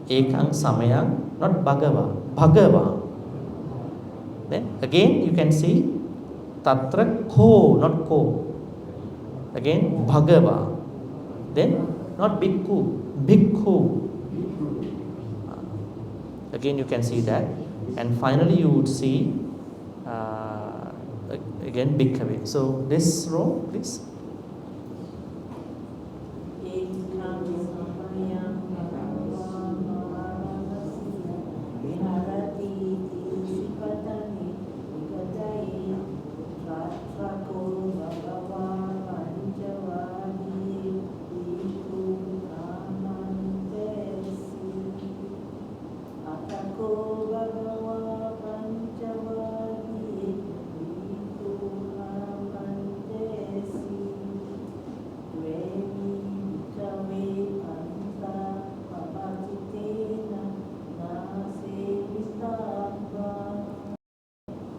Ekang samayang, not bhagava, bhagava. Then again you can see tatra ko, not ko. Again bhagava. Then not bhikkhu, bhikkhu. Again you can see that. And finally you would see again bhikkhave. So this row, please.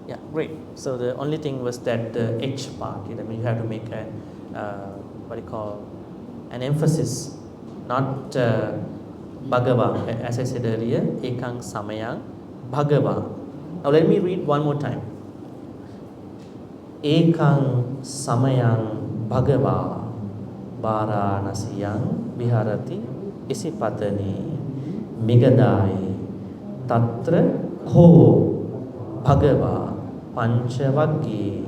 Yeah, great. So the only thing was that the H part. I mean, you have to make a what do you call an emphasis, not bhagava. As I said earlier, ekang samayang bhagava. Now let me read one more time. Ekang samayang bhagava varanasiyang viharati isipatani migadai tatra ko bhagava panchavaggi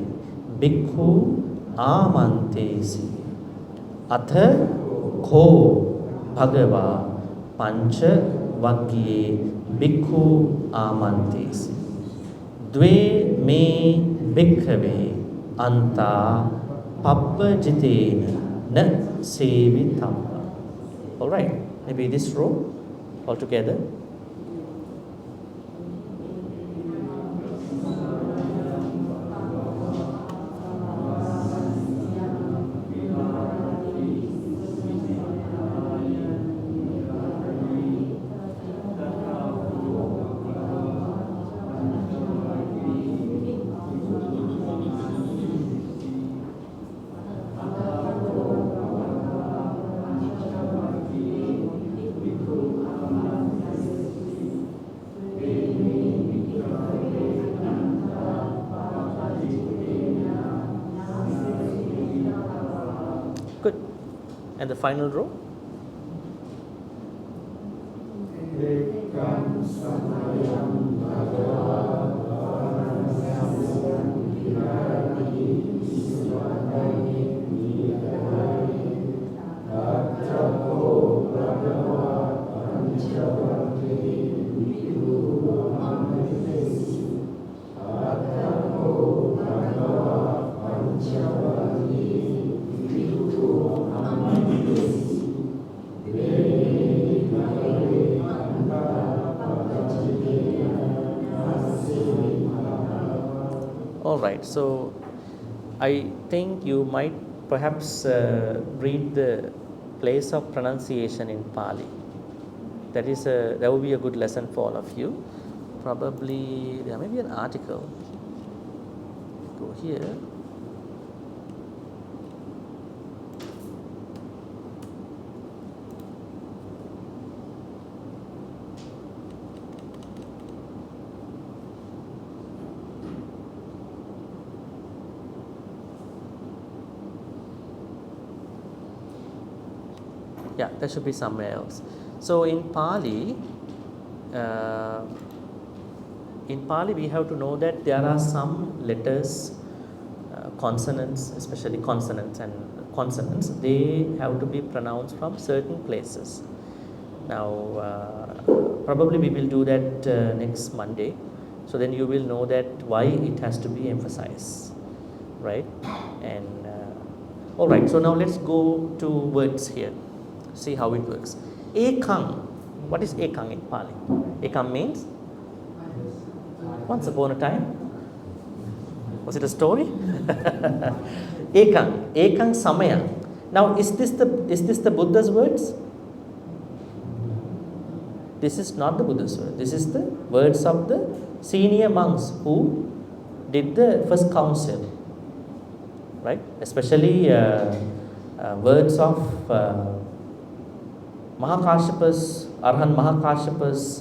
bhikkhu amantesi atha ko bhagava panchavaggi bhikkhu amantesi dve me bhikkhave anta pabbajitena na sevitamma. All right, maybe this row all together. Good. And the final row. All right, so I think you might perhaps read the place of pronunciation in Pali. That would be a good lesson for all of you. Probably there may be an article. Go here. Yeah, that should be somewhere else. So in Pali, we have to know that there are some letters, consonants, especially consonants and consonants, they have to be pronounced from certain places. Now, probably we will do that next Monday. So then you will know that why it has to be emphasized, right? And all right, so now let's go to words here. See how it works. Ekang. What is ekang in Pali? Ekang means once upon a time. Was it a story? Ekang. Ekang samaya. Now, is this the Buddha's words? This is not the Buddha's words. This is the words of the senior monks who did the first council, right? Especially words of Arhan Mahakashyapa's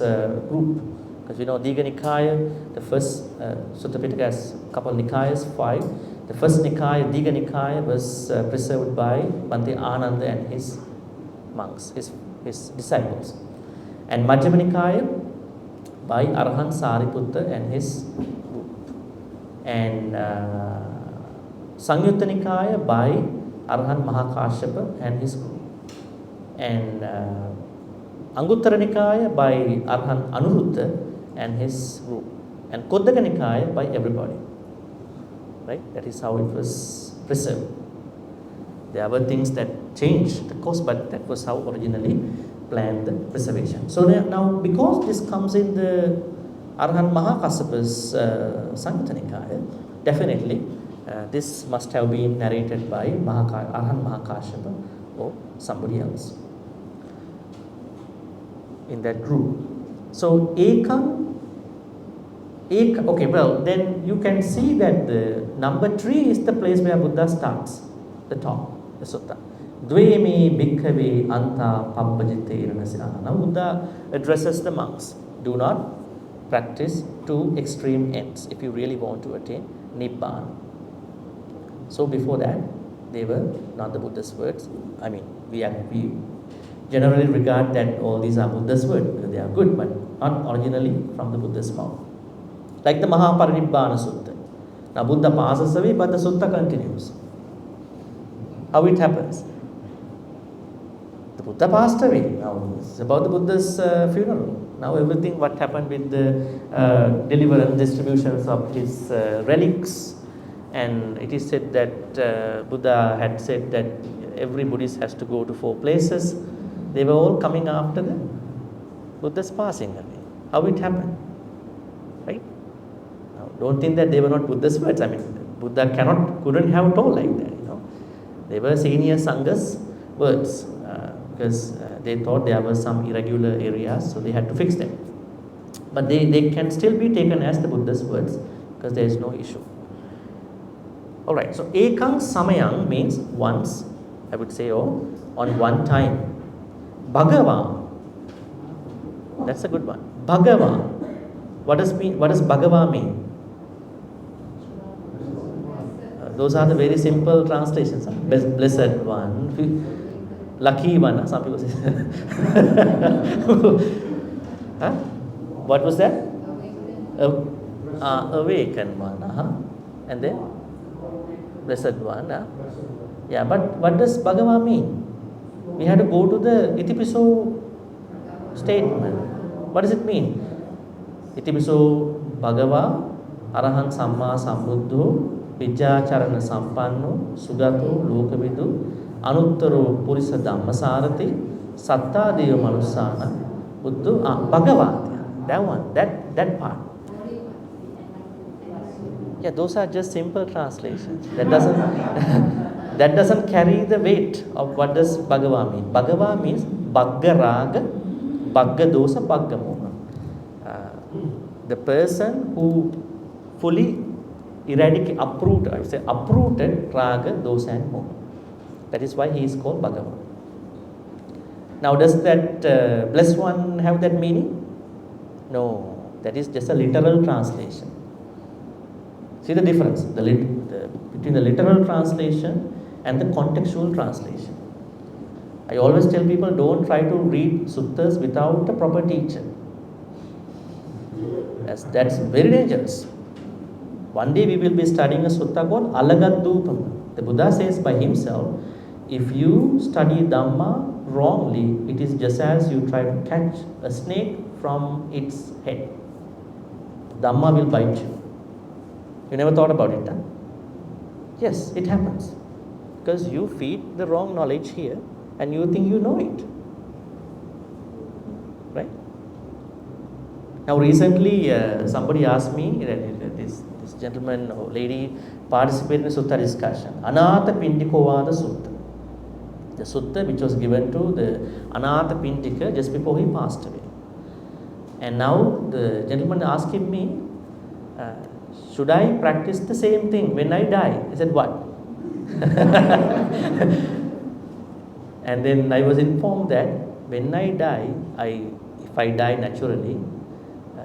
group. Because we know Digha Nikaya, the first Sutta Pitaka has a couple of Nikayas, 5. The first Nikaya, Digha Nikaya, was preserved by Bhante Ananda and his monks, his disciples. And Majjhima Nikaya by Arhan Sariputta and his group. And Sangyutta Nikaya by Arhan Mahakashyapa and his group. And Anguttara Nikaya by Arhan Anuruddha and his group. And Koddaka Nikaya by everybody. Right? That is how it was preserved. There were things that changed, of course, but that was how originally planned the preservation. So now, because this comes in the Arhan Mahakasyapa's Sangyutta Nikaya, definitely this must have been narrated by Arhan Mahakashyapa or somebody else in that group. So okay, well, then you can see that the number 3 is the place where Buddha starts the talk, the sutta. Dveme bhikkhave anta pabbajite ranasana. Now Buddha addresses the monks. Do not practice to extreme ends if you really want to attain Nibbana. So before that, they were not the Buddha's words. I mean, we generally regard that all these are Buddha's words. They are good, but not originally from the Buddha's mouth. Like the Mahaparinibbana Sutta. Now Buddha passes away, but the Sutta continues. How it happens? The Buddha passed away. Now it's about the Buddha's funeral. Now everything what happened with the deliverance, distributions of his relics, and it is said that Buddha had said that every Buddhist has to go to 4 places. They were all coming after the Buddha's passing away. How it happened? Right? Now, don't think that they were not Buddha's words. I mean, Buddha couldn't have told like that. They were senior Sangha's words because they thought there were some irregular areas, so they had to fix them. But they can still be taken as the Buddha's words because there is no issue. Alright, so ekang samayang means once, I would say, or on one time. Bhagava, that's a good one. Bhagava, what does Bhagava mean? Those are the very simple translations. Blessed one, lucky one, some people say. Huh? What was that? Awakened one. And then? Blessed one. Yeah, but what does Bhagava mean? We had to go to the Itipiso statement. What does it mean? Itipiso Bhagava Arahan Samma Sambuddho Vijjacharana Sampanno Sugato Lokavidu Anuttaro Purisa Dhammasarati Satta Deva Manusana Buddho Bhagava. That one, that part. Yeah, those are just simple translations. That doesn't carry the weight of what does Bhagava mean. Bhagava means Bhagga Raga, Bhagga Dosa, Bhagga Moha. The person who fully uprooted Raga, Dosa and Moha. That is why he is called Bhagava. Now, does that blessed one have that meaning? No, that is just a literal translation. See the difference between the literal translation and the contextual translation. I always tell people, don't try to read suttas without a proper teacher. That's very dangerous. One day we will be studying a sutta called Alagadupam. The Buddha says by himself, if you study Dhamma wrongly, it is just as you try to catch a snake from its head. Dhamma will bite you. You never thought about it, huh? Yes, it happens. Because you feed the wrong knowledge here and you think you know it. Right? Now recently somebody asked me, this gentleman or lady participated in a sutta discussion. Anatha Pindikovada Sutta. The sutta which was given to the Anathapindika just before he passed away. And now the gentleman asking me, should I practice the same thing when I die? I said, what? And then I was informed that when I die, if I die naturally,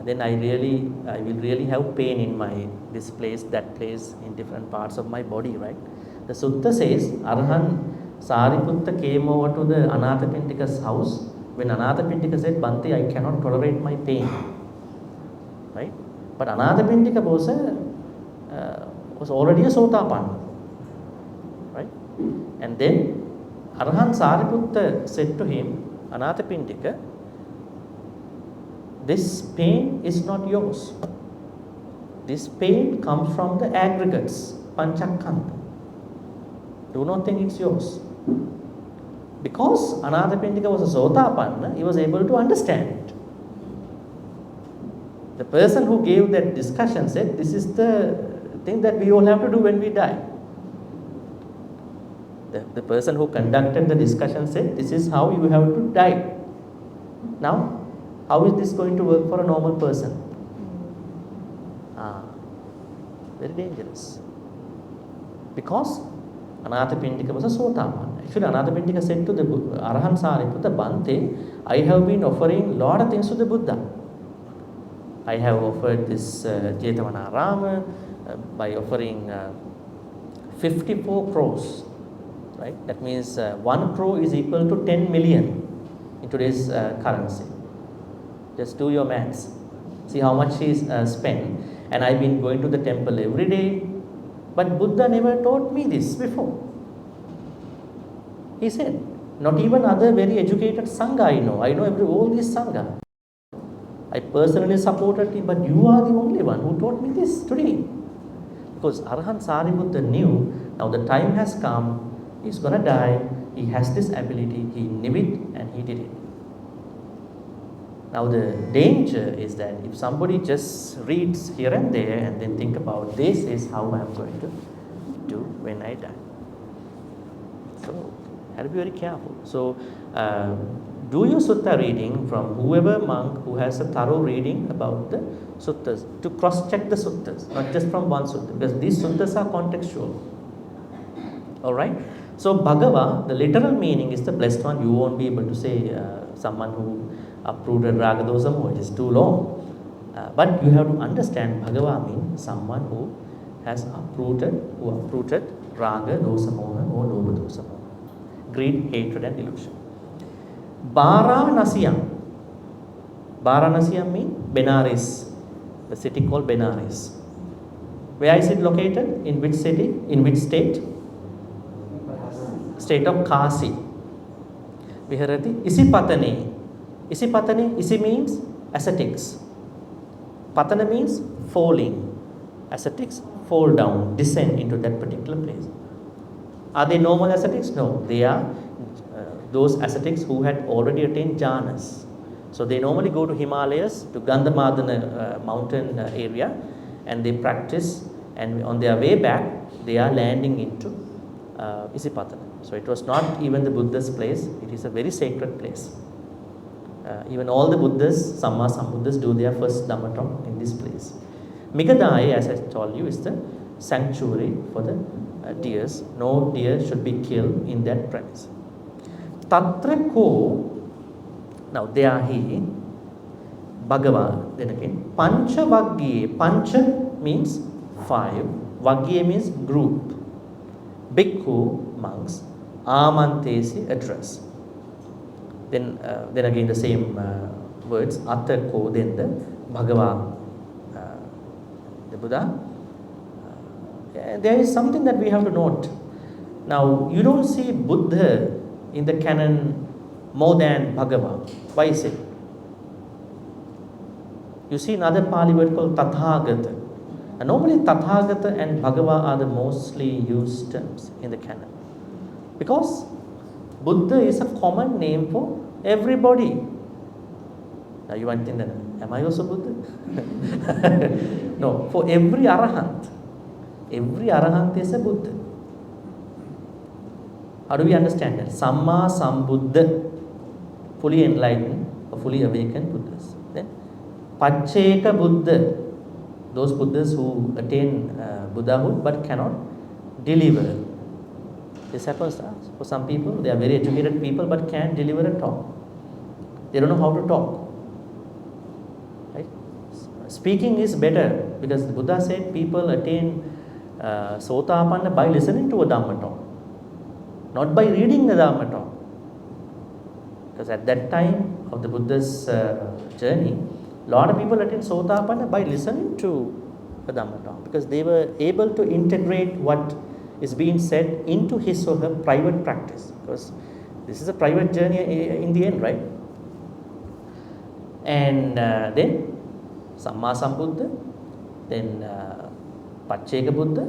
then I will really have pain in this place, that place, in different parts of my body, right? The sutta says, Arhan Sariputta came over to the Anathapindika's house when Anathapindika said, Bhante, I cannot tolerate my pain, right? But Anathapindika was already a Sotapanna, right? And then Arhan Sariputta said to him, Anathapindika, this pain is not yours. This pain comes from the aggregates, Panchakkanta. Do not think it's yours. Because Anathapindika was a Sotapanna, he was able to understand it. The person who gave that discussion said, this is the thing that we all have to do when we die. The person who conducted the discussion said, this is how you have to die. Now, how is this going to work for a normal person? Very dangerous. Because Anathapindika was a Sotapanna. Actually, Anathapindika said to the Arhan Sariputta, Bhante, I have been offering a lot of things to the Buddha. I have offered this Jetavanarama by offering 54 crores. Right? That means 1 crore is equal to 10 million in today's currency. Just do your maths. See how much is spent. And I've been going to the temple every day. But Buddha never taught me this before. He said, not even other very educated Sangha I know. I know all these Sangha. I personally supported him, but you are the only one who taught me this today. Because Arhan Sariputta knew, now the time has come, he's going to die, he has this ability, he knew it and he did it. Now the danger is that if somebody just reads here and there and then think about this is how I am going to do when I die. So, have to be very careful. So, do your sutta reading from whoever monk who has a thorough reading about the suttas, to cross-check the suttas, not just from one sutta, because these suttas are contextual. Alright? So, Bhagava, the literal meaning is the blessed one. You won't be able to say someone who uprooted Raga Dosa Moha, it is too long. But you have to understand Bhagava means someone who has uprooted Raga Dosa Moha or Lobha Dosa Moha, greed, hatred and delusion. Varanasiyam. Varanasiyam means Benares, the city called Benares. Where is it located? In which city? In which state? State of Kasi. Viharati Isipatane. Isipatane, Isi means ascetics. Patana means falling. Ascetics fall down, descend into that particular place. Are they normal ascetics? No, they are those ascetics who had already attained Janas. So they normally go to Himalayas, to Gandama mountain area, and they practice, and on their way back, they are landing into Isipatana. So it was not even the Buddha's place, it is a very sacred place. Even all the Buddhas, Samma Sambuddhas, do their first Dhamma talk in this place. Migadai, as I told you, is the sanctuary for the deers. No deer should be killed in that premise. Tatra ko, now there he, Bhagava, then again, Pancha Vagye. Pancha means 5, Vagye means group. Bhikkhu, monks, Amantesi, address. Then again the same words, Atta ko, then the Bhagava, the Buddha. There is something that we have to note. Now, you don't see Buddha in the canon more than Bhagava. Why is it? You see another Pali word called Tathagata. And normally Tathagata and Bhagava are the mostly used terms in the canon. Because Buddha is a common name for everybody. Now you might think that, am I also Buddha? No, for every Arahant. Every Arahant is a Buddha. How do we understand that? Samma Sambuddha, fully enlightened or fully awakened Buddhas. Then Pacheka Buddha, those Buddhas who attain Buddhahood but cannot deliver. This happens for some people. They are very educated people but can't deliver a talk. They don't know how to talk. Right? Speaking is better because the Buddha said people attain Sotapanna by listening to a Dhamma talk, not by reading the Dhamma talk. Because at that time of the Buddha's journey, a lot of people attain Sotapanna by listening to a Dhamma talk because they were able to integrate what is being said into his or her private practice. Because this is a private journey in the end, right? And then Samma Sambuddha, then Pacheka Buddha,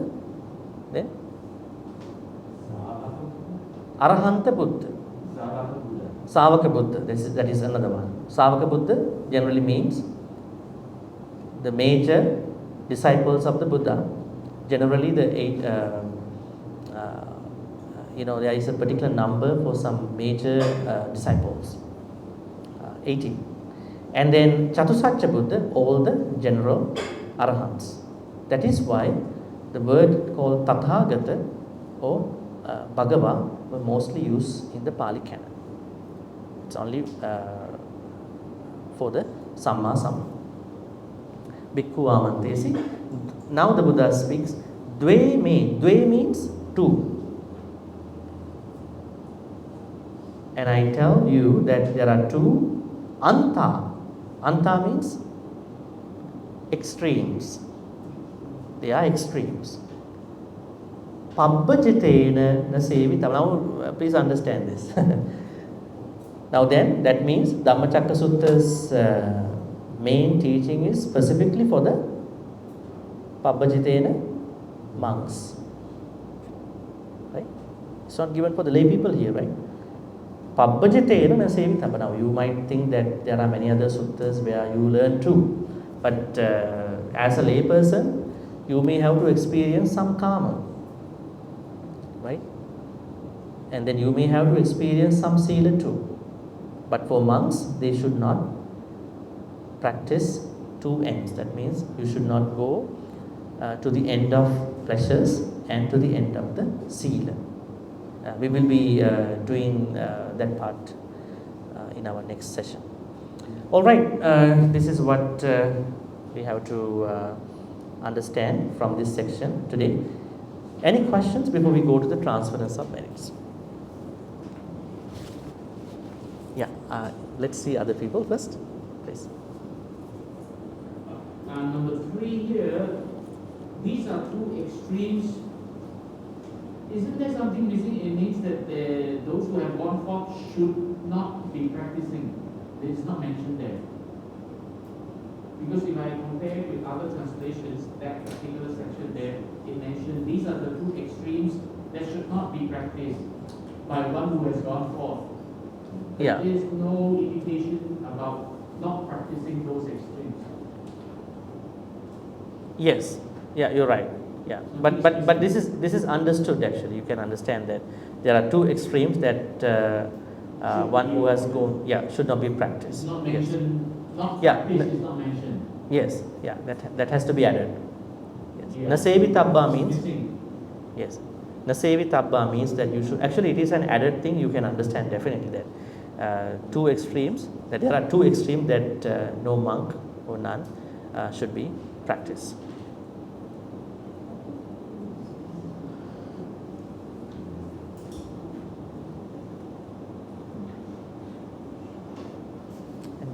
then Arahanta Buddha, Savaka Buddha, that is another one. Savaka Buddha generally means the major disciples of the Buddha. Generally the eight, there is a particular number for some major disciples, 18. And then Chatusatcha Buddha, all the general arahants. That is why the word called Tathagata or Bhagava were mostly used in the Pali canon. It's only for the Samma Sambuddha. Bhikkhu Amantesi. Now the Buddha speaks. Dve means two. And I tell you that there are two anta. Anta means extremes. They are extremes. Pabbajitena nasevita. Now please understand this. Now then, that means Dhammacakkappavattana Sutta's main teaching is specifically for the Pabbajitena monks. Right? It's not given for the lay people here, right? Pabbajitena nasevita. Now you might think that there are many other suttas where you learn too. But as a lay person, you may have to experience some karma. Right? And then you may have to experience some sila too. But for monks, they should not practice two ends. That means you should not go to the end of pleasures and to the end of the sila. We will be doing that part in our next session. All right, this is what we have to understand from this section today. Any questions before we go to the transference of merits? Yeah, let's see other people first, please. Number 3 here, these are two extremes. Isn't there something missing? It means that those who have gone forth should not be practicing. It is not mentioned there. Because if I compare it with other translations, that particular section there, it mentioned these are the two extremes that should not be practiced by one who has gone forth. Yeah. There is no indication about not practicing those extremes. Yes. Yeah, you're right. Yeah, but this is understood actually. You can understand that there are two extremes that one who has gone should not be practiced. It's not mentioned. Yes. Not Yeah. practiced is not mentioned. Yes. Yeah. That has to be added. Yes. Yeah. Nasevitabba It's means missing. yes. Nasevitabba means that you should actually it is an added thing. You can understand definitely that two extremes that there are two extremes that no monk or nun should be practiced.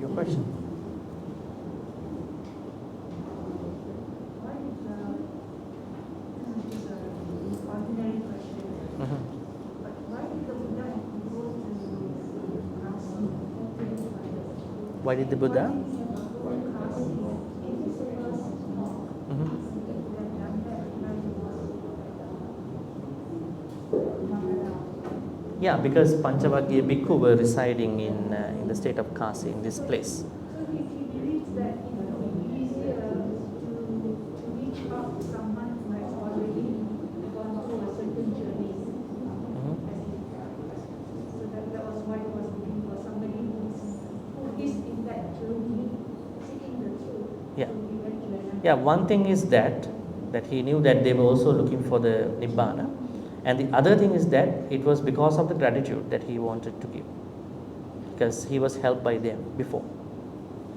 Your question. Why is this is an ordinary question? Mm-hmm. But why did the Buddha impose this caste? Why did the Buddha? Yeah, because Panchavaggiya Bhikkhu were residing in the state of Kasi, in this place. So he believes that it would be easier to reach out to someone who has already gone through a certain journey. Mm-hmm. Yeah, one thing is that he knew that they were also looking for the nibbana, and the other thing is that it was because of the gratitude that he wanted to give, because he was helped by them before.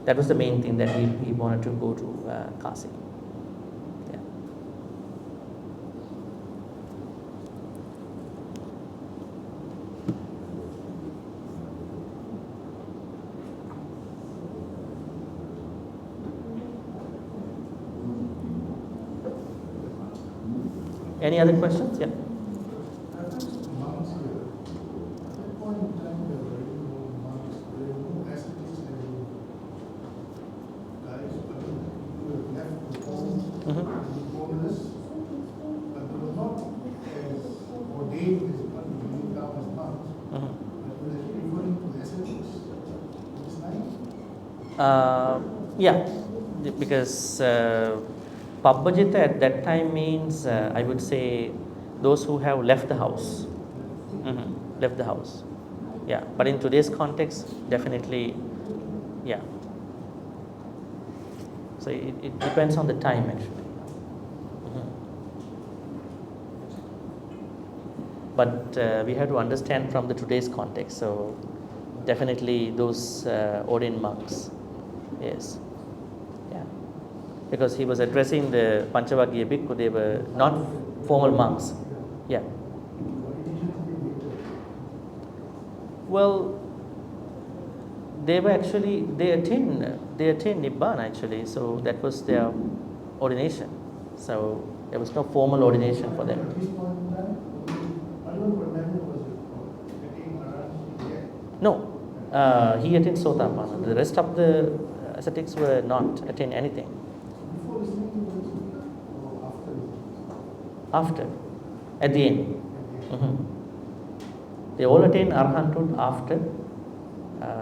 That was the main thing that he wanted to go to Kasi. Yeah. Any other questions? Yeah. Monks here. At that point in time, there were very no monks, there were no ascetics, there were guys, who were left to home, homeless, but they were not as ordained as what we believe now as monks, but we were referring to ascetics at this time. Yeah, because Pabbajita at that time means, I would say, those who have left the house. Left the house. Yeah, but in today's context, definitely, yeah. So it depends on the time actually. But we have to understand from the today's context. So definitely those ordained monks. Yes. Yeah. Because he was addressing the Panchavaggiya Bhikkhu, they were not formal monks. Yeah. Well, they were actually, they attained Nibbana actually, so that was their ordination. So there was no formal ordination for them. At this point in time, I don't know what level was getting around yet. No, he attained Sotapanna. The rest of the ascetics were not attained anything. Before listening to the Sutta or after listening? After, at the end. They all attained Arahanthood after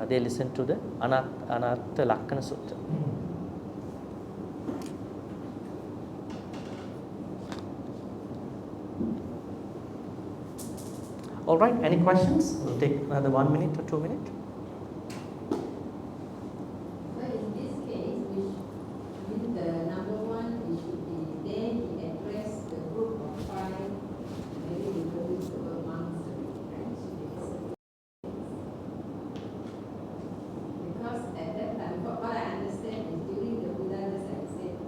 they listened to the Dhammacakkappavattana Sutta. All right, any questions? We'll take another 1 minute or 2 minutes. So in this case, with the number one, it should be then he addressed the group of five, maybe introduce the word monks, right? Because at that time, what I understand is during the Buddha, just like I said,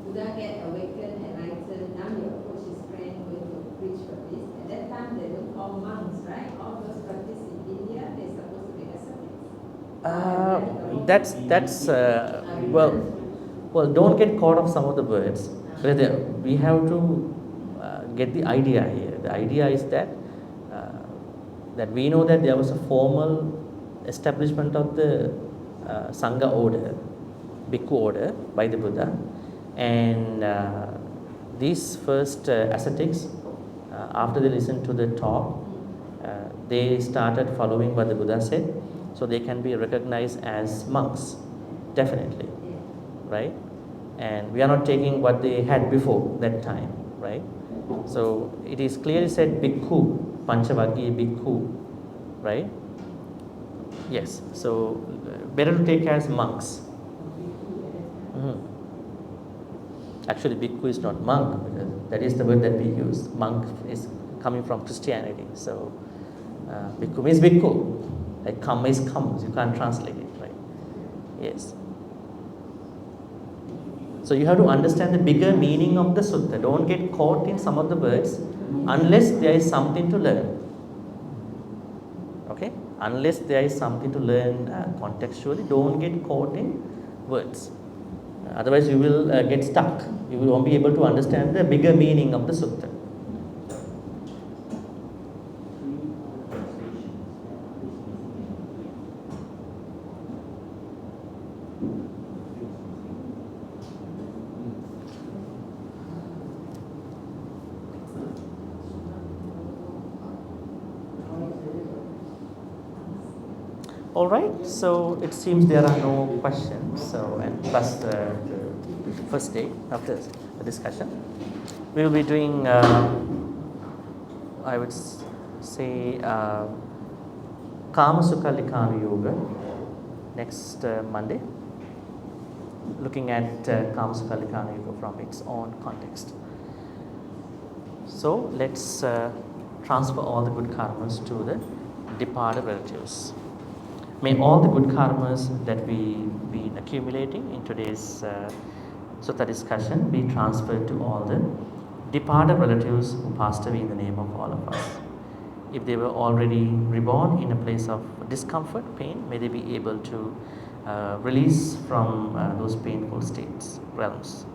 Buddha get awakened, enlightened, now you approach his friend going to preach for this. At that time, they don't call monks, right? All those practice in India, they're supposed to be ascetics. That's well, don't get caught off some of the words. We have to get the idea here. The idea is that we know that there was a formal establishment of the Sangha order, Bhikkhu order by the Buddha, and these first ascetics, after they listened to the talk, they started following what the Buddha said, so they can be recognized as monks, definitely, right? And we are not taking what they had before that time, right? So it is clearly said Bhikkhu, Panchavaggiya Bhikkhu, right? Yes, so better to take as monks. Actually, Bhikkhu is not monk, because that is the word that we use. Monk is coming from Christianity. So Bhikkhu means Bhikkhu. Like come is comes. You can't translate it, right? Yes. So you have to understand the bigger meaning of the sutta. Don't get caught in some of the words unless there is something to learn. Okay? Unless there is something to learn contextually, don't get caught in words. Otherwise, you will get stuck. You won't be able to understand the bigger meaning of the sutta. All right, so it seems there are no questions. So, and plus the first day of the discussion, we will be doing, I would say, Kama Sukha Likkhana Yoga next Monday. looking at Kamasukhalikana Yuga from its own context. So let's transfer all the good karmas to the departed relatives. May all the good karmas that we've been accumulating in today's sutta discussion be transferred to all the departed relatives who passed away in the name of all of us. If they were already reborn in a place of discomfort, pain, may they be able to release from those painful states, realms.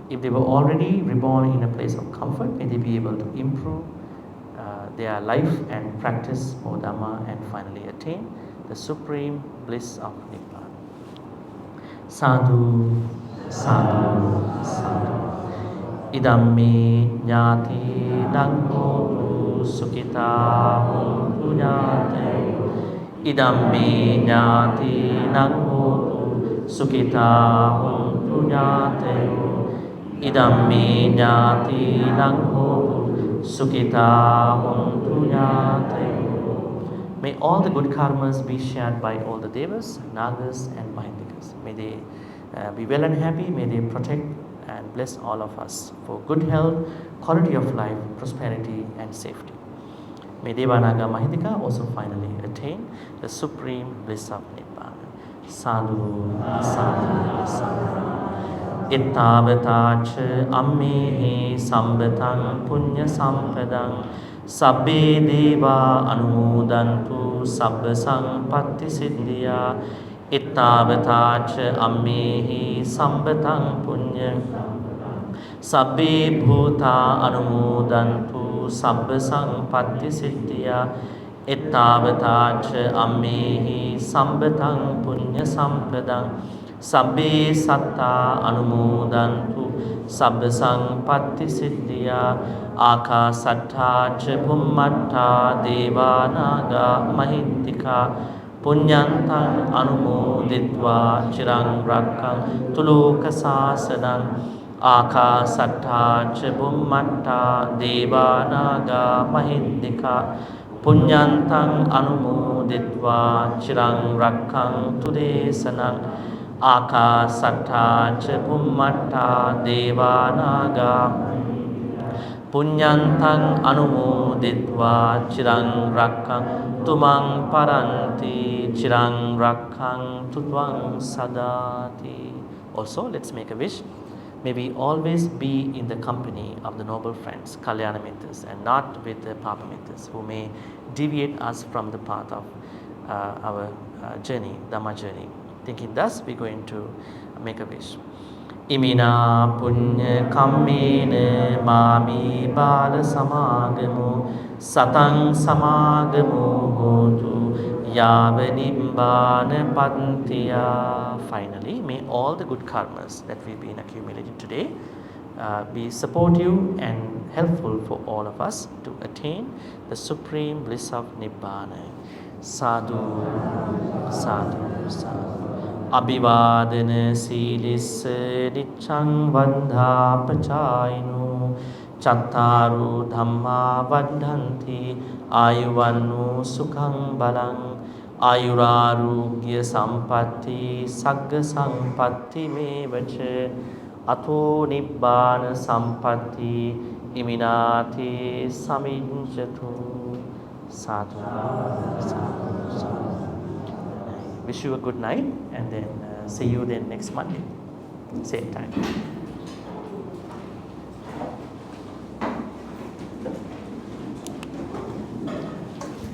If they were already reborn in a place of comfort, may they be able to improve their life and practice more Dhamma and finally attain the supreme bliss of Nibbana. Sadhu, sadhu, sadhu. Idam me jnati nanghotu sukhita hontu jnate. Idam me jnati nanghotu sukhita hontu jnate. Idam me jnati nanghotu sukhita hontu jnate. May all the good karmas be shared by all the devas, nagas and mahindikas. May they be well and happy, may they protect and bless all of us for good health, quality of life, prosperity and safety. May Devanaga Mahindika also finally attain the supreme bliss of Nibbana. Sadhu, sadhu, sadhu. Ittavatacha ammehi sambhatang punya sampadang sabbe deva anumodantu sabba sampatti siddhya. Ittavatacha ammehi sambhatang punya sabbe bhuta anumodantu sabba sampatti siddhya. Ittavatacha ammehi sambhatang punya sampadang sabbe satta anumodantu sabba sampatti siddhya. Akasatta ca bhummatta devanaga mahindika punyantang anumoditva chirang rakkang tuloka sasanang. Akasatta ca bhummatta devanaga mahindika punyantang anumoditva chirang rakkang tudesanang. Akasatta ca bhummatta devanaga punyantang anumoditva chirang rakkang tumang paranti chirang rakkang tutvang sadati. Also, let's make a wish. May we always be in the company of the noble friends, Kalyana Mittas, and not with the Papa Mittas, who may deviate us from the path of our journey, Dhamma journey. Thinking thus, we're going to make a wish. Imina punya kammene mami bala samagamu satang samagamu hotu yava nibbana pantiya. Finally, may all the good karmas that we've been accumulating today be supportive and helpful for all of us to attain the supreme bliss of Nibbana. Sadhu, sadhu, sadhu. Abhivadana silissa niccang vandha pachayino chattaru dhamma vaddhanti ayuvannu sukhang balang ayurarugya sampatti sagga sampatti mevacha ato nibbana sampatti iminati saminjatu. Sadhu, sadhu, sadhu. Wish you a good night and then see you then next Monday, same time.